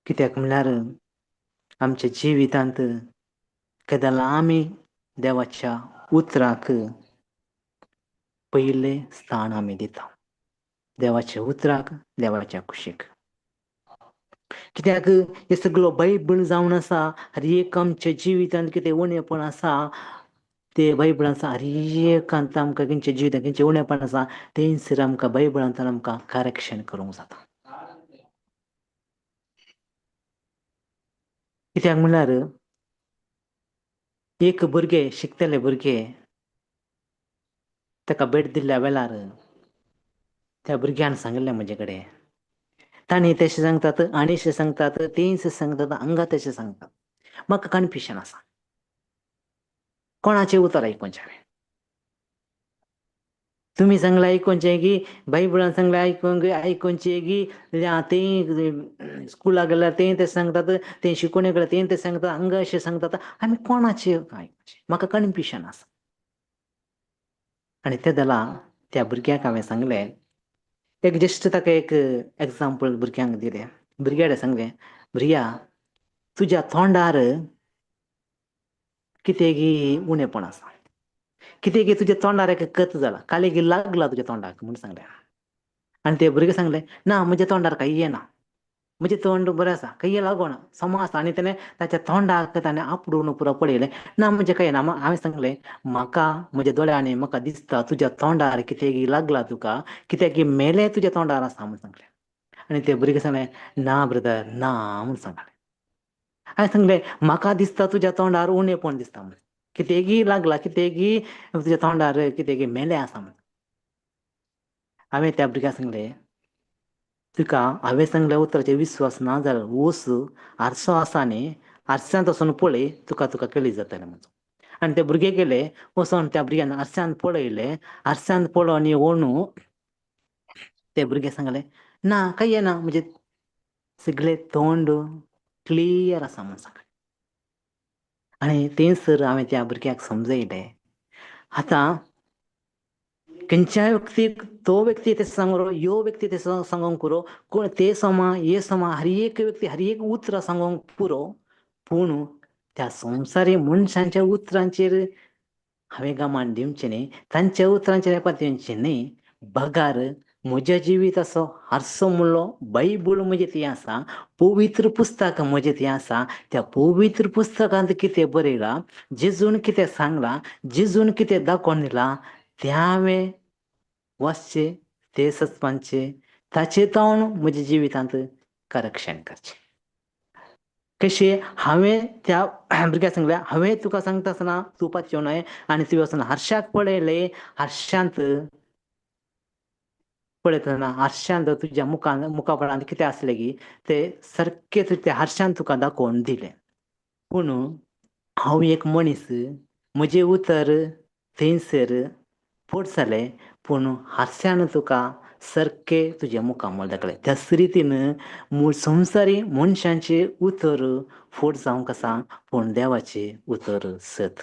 कित्याक म्हळ्यार आमच्या जिवितांत केदां आमी देवाच्या उतराक पयले स्थान आमी दिता, देवाच्या उतराक, देवाच्या कुशीक. कित्याक हे सगळो बायबल जावन आसा, हर एक आमच्या जिवितांत कितें उणेपण आसा, ते बायबलांत हर एकांत आमकां खंयच्या जिवितांत खंयचें उणेपण आसा, थंयसर आमकां बायबलांतल्यान आमकां करेक्शन करूंक जाता. कित्याक म्हळ्यार एक भुरगें, शिकतले भुरगें, ताका भेट दिल्ल्या वेळार त्या भुरग्यान सांगलें म्हजे कडेन, तांणी तशें सांगतात, आनीशें सांगतात, तेंच सांगतात, हांगा तशें सांगतात. म्हाका कन्फ्युजन आसा, कोणाचें उतर आयकुचें हांवें? तुमी सांगलें आयकुचें की बायबलान सांगलें आयकुचें की तें स्कुलाक गेल्यार तें तें सांगतात, तें शिकोवणे गेल्यार तें तें सांगतात, हांगा अशें सांगतात, आमी कोणाचें आयकुचें? म्हाका कन्फ्युजन आसा. आनी तें जालां त्या भुरग्याक हांवें सांगलें, जस्ट ताका एक एग्जाम्पल भुरग्यांक दिलें. भुरग्याक सांगलें, भुरग्या तुज्या तोंडार कितेंगी उणेपण आसा, कितेंगी तुज्या तोंडार एक कथ जाला, काळेगी लागला तुज्या तोंडाक म्हूण सांगलें. आनी ते भुरगे सांगले ना म्हज्या तोंडार काही येना, म्हजें तोंड बरें आसा, काही लागोना समज. आनी ताणें ताच्या तोंडाक ताणें आपडून पुरो पळयलें, ना म्हणजे काही ना. हांवें सांगलें म्हाका म्हज्या दोळ्यांनी म्हाका दिसता तुज्या तोंडार कितेंगी लागला तुका, कित्याक मेलें तुज्या तोंडार आसा म्हूण सांगलें. आनी ते भुरगे सांगलें ना ब्रदर ना म्हूण सांगलें. हांवें सांगलें म्हाका दिसता तुज्या तोंडार उणेपण दिसता म्हूण, कितेंगी लागला, कितेंगी तुज्या तोंडार कितेंगी मेलें आसा म्हूण. हांवें त्या भुरग्याक सांगलें तुका हांवें सांगल्या उतराचेर विस्वास ना जाल्यार वच आरसो आसा न्ही, आरश्यांत वचून पळय तुका कळीत जातलें म्हणून. आनी ते भुरगे गेले, वचोन त्या भुरग्यान आरश्यांत पळयलें. आरश्यांत पळोवन येवन ते भुरगे सांगले ना काही येना, म्हणजे सगळें तोंड क्लियर आसा म्हूण सांगलें. आनी थंयसर हांवें त्या भुरग्याक समजयलें आतां खंयच्याय व्यक्तीक तो व्यक्ती ते सांगरो, ह्यो व्यक्ती ते सांगोंक पुरो, कोण ते समा हे समा हर एक व्यक्ती हर एक उतर सांगोंक पुरो, पूण त्या संवसारी मनशांच्या उतरांचेर हांवें गमान दिवचें न्ही, तांच्या उतरांचेर येपार दिवचें न्ही. बगार म्हज्या जिविताचो हारसो म्हणलो बायबल म्हजें तें आसा, पवित्र पुस्तक म्हजें तें आसा. त्या पवित्र पुस्तकांत कितें बरयलां, जेजून कितें सांगलां, जेजून कितें दाखोवन दिलां, तें हांवें वाचचें, तें सचपाचें, ताचें तावन म्हज्या जिवितांत करक्षण करचें. कशें हांवें त्या भुरग्याक सांगलें हांवें तुका सांगता आसतना तूं पातचें न्हय, आनी तुवें वचून हारशाक पळयलें, हारशांत पळयतना हारशांत तुज्या मुखापळांत कितें आसलें गी तें सारकें त्या हारशान तुका दाखोवन दिलें. पूण हांव एक मनीस, म्हजें उतर थंयसर फट जालें, पूण हारश्यान तुका सारकें तुज्या मुखार दाखयलें. त्याच रितीन संवसारी मनशांचें उतर फट जावंक आसा, पूण देवाचें उतर सत.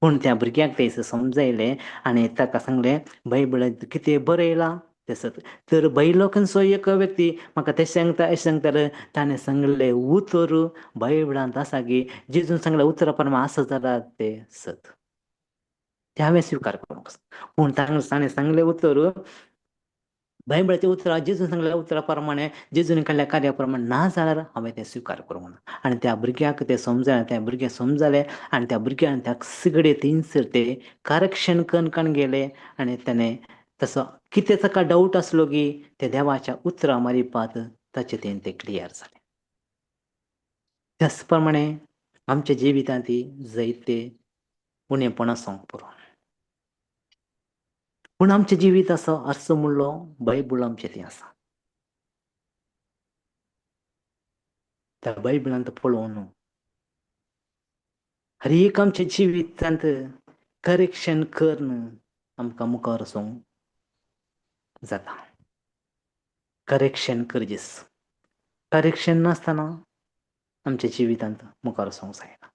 पूण त्या भुरग्याक थंयसर समजयलें आनी ताका सांगलें बायबलांत कितें बरयलां तें सत. तर बैलो खंयचो एक व्यक्ती म्हाका तें सांगता अशें सांगता जाल्यार ताणें सांगलें उतर बायबलांत आसा गी, जेजून सांगलें उतरा प्रमाण आसा जाल्यार तें सत. तें हांवें स्विकार करूंक जाय. पूण ताणें सांगलें उतर बायबलाचें उतर जेजून सांगलेल्या उतरा प्रमाणें, जेजून केल्ल्या कार्या प्रमाण ना जाल्यार हांवें तें स्विकार करूंक ना. आनी त्या भुरग्याक तें समजलें, त्या भुरग्याक समजलें आनी त्या भुरग्यान त्या सगळें थंयसर तें करक्षण करून गेलें. आनी ताणें तसो कितें ताका डावट आसलो गी ते देवाच्या उतरा मारिपात ताचें तें क्लियर जालें. त्याच प्रमाणें आमच्या जिवितांत जायते उणेपण आसूंक पुरो, पूण आमचें जिवीत असो आरसो म्हणलो बायबल आमचें तें आसा. त्या बायबलांत पळोवन हर एक आमच्या जिवितांत करक्षण करून आमकां मुखार वचूंक जाता. करक्षण गरजेच. करक्षण नासतना आमच्या जिवितांत मुखार वचूंक जायना.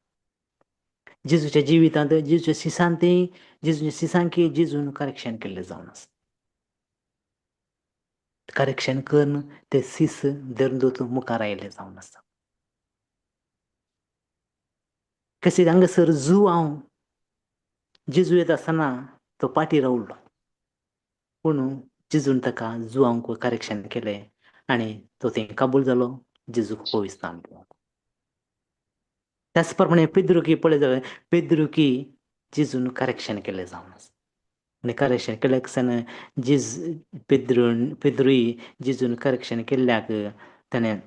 जेजूच्या जिवितांत जेजूच्या सिसांतय जेजूच्या सिसांकी जेजून करक्षण केल्लें जावन आसा. करक्षण करून ते सीस धरून मुखार आयिल्ले जावन आसा. कशें हांगासर हांव जेजू येता आसतना तो पाटीर रावलो, पूण जेजून ताका जुवांक करक्षण केलें आनी तो थंय काबूल जालो, जेजूक पवित्र स्थान दिलें. त्याच प्रमाणें पेद्रुकी पळयत जाल्यार पेद्रुकी जेजून करक्षण केल्लें जावन आसा. आनी करक्षण केल्या कारणान पेद्रूय जेजून करक्षण केल्ल्याक ताणें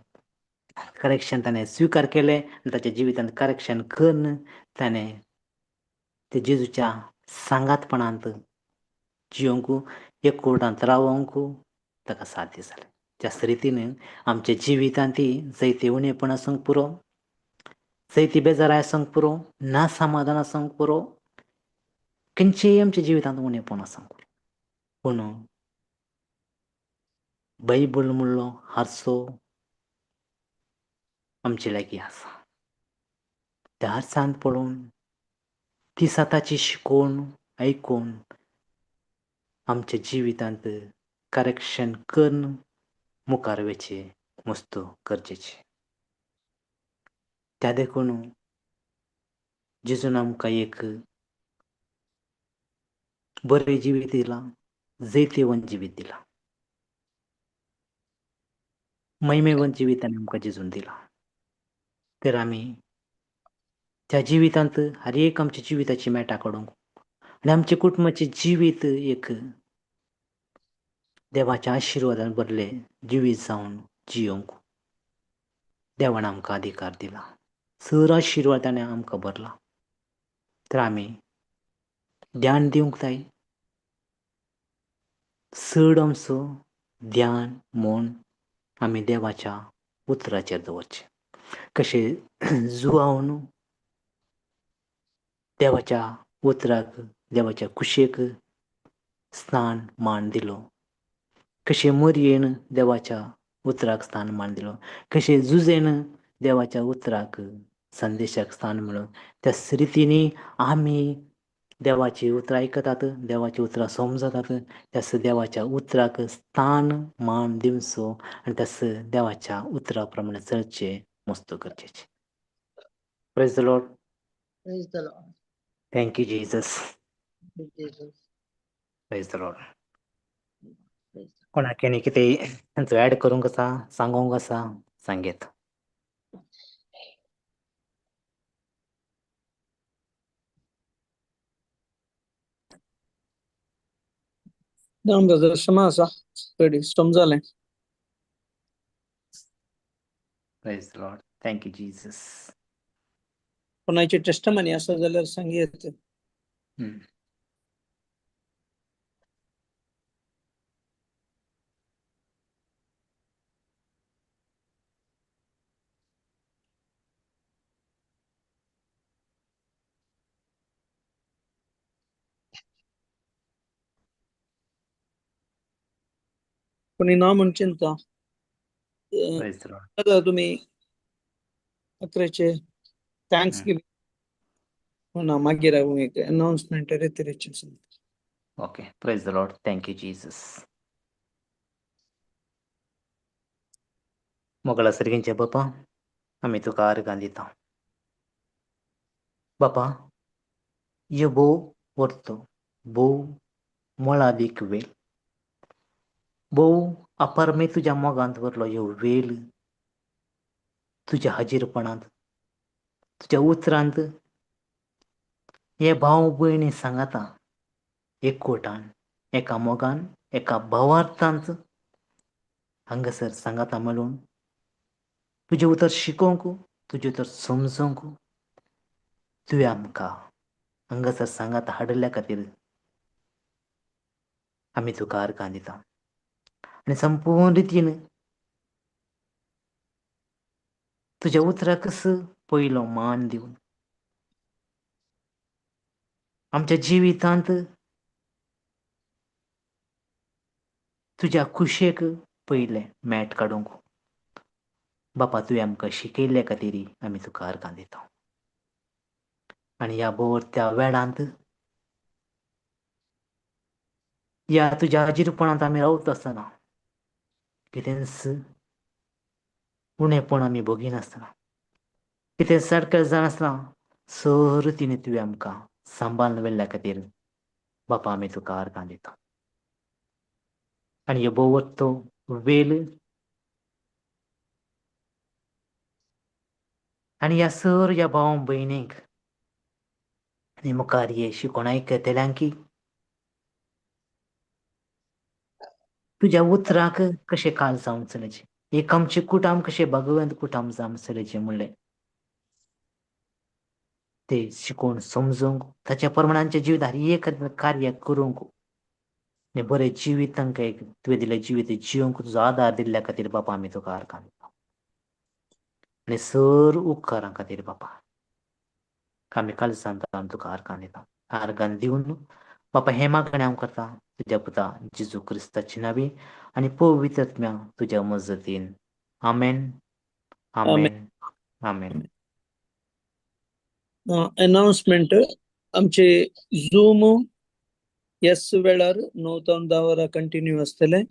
स्विकार केलें आनी ताच्या जिवितांत करक्षण करून ताणें ते जेजूच्या सांगातपणांत जियोंक एकवटांत रावोंक ताका साध्य जालें. त्याच रितीन आमच्या जिवितांतय जायते उणेपण आसूंक पुरो, जायती बेजाराय आसूंक पुरो, ना समाधान आसूंक पुरो, खंयचेय आमच्या जिवितांत उणेपण आसूंक पुरो, पूण बायबल म्हणलो हारसो आमचे लागीं आसा. त्या हारसांत पळोवन ती सताची शिकोवन आयकून आमच्या जिवितांत करक्षण करून मुखार वचचें मस्त गरजेचें. त्या देखून जेजून आमकां एक बरें जिवीत दिलां, जैतवंत जिवीत दिलां, महिमेवंत जिवीत ताणें आमकां जेजून दिलां. तर आमी त्या जिवितांत हर एक आमच्या जिविताची मेटां काडूंक आनी आमच्या कुटुंबाचें जिवीत एक देवाच्या आशिर्वादान भरलें जिवीत जावन जियोंक देवान आमकां अधिकार दिला. सर आशिर्वाद ताणें आमकां भरला. तर आमी ध्यान दिवंक जाय. चड आमचो ध्यान मन आमी देवाच्या उतराचेर दवरचें. कशें जुआवन देवाच्या उतराक देवाच्या कुशेक स्नान मान दिलो, कशें मरयेन देवाच्या उतराक स्नान मान दिलो, कशें जुजेन देवाच्या उतराक संदेशाक स्थान मेळ्ळो, त्याच रितीनी आमी देवाची उतरां आयकतात, देवाची उतरां समजतात, त्यास देवाच्या उतराक स्थान मान दिवचो आनी त्यास देवाच्या उतरा प्रमाणे चलचें मस्त गरजेचें. Praise the Lord. Praise the Lord. Thank you Jesus. Jesus. Praise the Lord. Praise the कोणाक आनी कितें तांचो ऍड करूंक आसा, सांगूंक आसा, सांगेत. जावन ब्रदर क्षमा आसा रेडी समजालें. Praise the lord. Thank you Jesus. कोणाची टेस्टमनी आसा जाल्यार सांगेत. कोणी ना म्हणचें ना प्रेज द लॉर्ड. दादा तुम्ही अकराचे थँक्स गिव्हिंग म्हणा मागीर हांव एक अनाउन्समेंट रेतीरेचे सांगता. Okay. Praise the lord. Thank you Jesus. मोगला सर्गींचे बापा, आमी तुका अर्गां दिता. बापा, ह्यो भोव वर्तो, भोव मोलादीक वेळ, भोव अपारमे तुज्या मोगांत भरलो ह्यो वेळ तुज्या हाजीरपणांत, तुज्या उतरांत हे भाव भयणी सांगाता एकवटान, एका मोगान, एका भावार्थांत हांगासर सांगाता मेळून तुजें उतर शिकोवंक, तुजें उतर समजूंक तुवें आमकां हांगासर सांगाता हाडिल्ल्या खातीर आमी तुका अर्गां दिता. आनी संपूर्ण रितीन तुज्या उतराक पयलो मान दिवन आमच्या जिवितांत तुज्या कुशेक पयलें मेट काडूंक बापा तुवें आमकां शिकयल्ल्या खातीर आमी तुका अर्गां दिता. आनी ह्या भोवत्या वेळांत ह्या तुज्या हाजीरपणांत आमी रावता आसतना कितेंच उणेपण आमी भोगिनासतना, कितें सडकत जायनासतना सर रितीन तुवें आमकां सांबाळून व्हेल्ल्या खातीर बापा आमी तुका अर्गां दिता. आनी ह्यो भोवतो वेळ आनी ह्या सर ह्या भाव भयणींक आनी मुखार हे शिकोण आयकतल्यांक तुज्या उतराक कशें काल जावन चलचें, एक आमचें कुटाम कशें भगवंत कुटाम जावन चलचें म्हणलें तें शिकोवन समजूंक, ताच्या प्रमाणे आमच्या जिवितांत हर एक कार्य करूंक आनी बरें जिवीत तांकां एक तुवें दिल्लें जिवीत जियोंक तुजो आदार दिल्ल्या खातीर बापा आमी तुका अर्गां दिता. आनी सर उपकारां खातीर बापा आमी काल सांगता तुका अर्गां दिता. अर्गां दिवन बापा हें मागणें हांव करता तुज्या पुता जेजू क्रिस्ताची नांवी आनी पवित्र आत्म्या तुज्या मजतीन. आमेन. आमेन. आमेन. अनाउन्समेंट आमचे झूम ह्याच वेळार 9 ते 10 वरां कंटिन्यू आसतले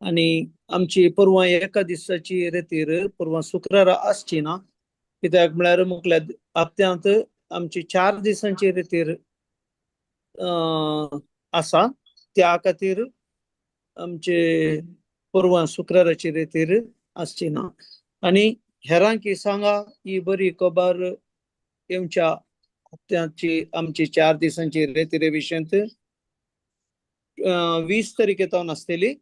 आनी आमची परवां एका दिसाची रेतीर परवां शुक्रारा आसची ना, कित्याक म्हळ्यार मुखल्या हप्त्यांत आमची 4 दिसांची रितीर आसा, त्या खातीर आमचे परवा शुक्राराची रितीर आसची ना. आनी हेरांक सांगा ही बरी खबर येवच्या हप्त्याची आमची 4 दिसांची रितीरे विशयंत 20 तारीखेतावन आसतली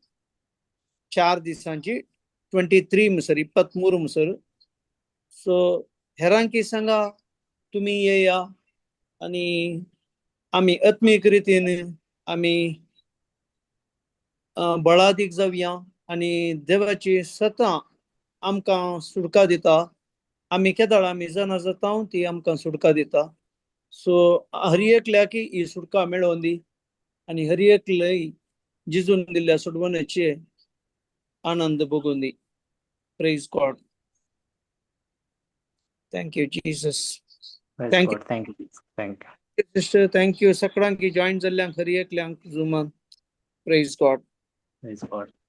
4 दिसांची 23 म्हणसर 23 म्हणसर. सो हेरांक सांगा तुम्ही येया आनी आमी आत्मीक रितीन आमी बळादीक जावया आनी देवाची सतां आमकां सुटका दिता. आमी केदाळ आमी जाणा जाता ती आमकां सुटका दिता. सो हर एकल्याक ही सुटका मेळोवन दी आनी हर एकलय जिजून दिल्ल्या सुटवणेचे आनंद भोगून दी. Praise God. Thank you Jesus. Praise Thank God. Thank you. Thank you. Sister, thank you सगळ्यांक जॉईन जाल्ल्यांक हर एकल्यांक झुमान. Praise God. Praise God.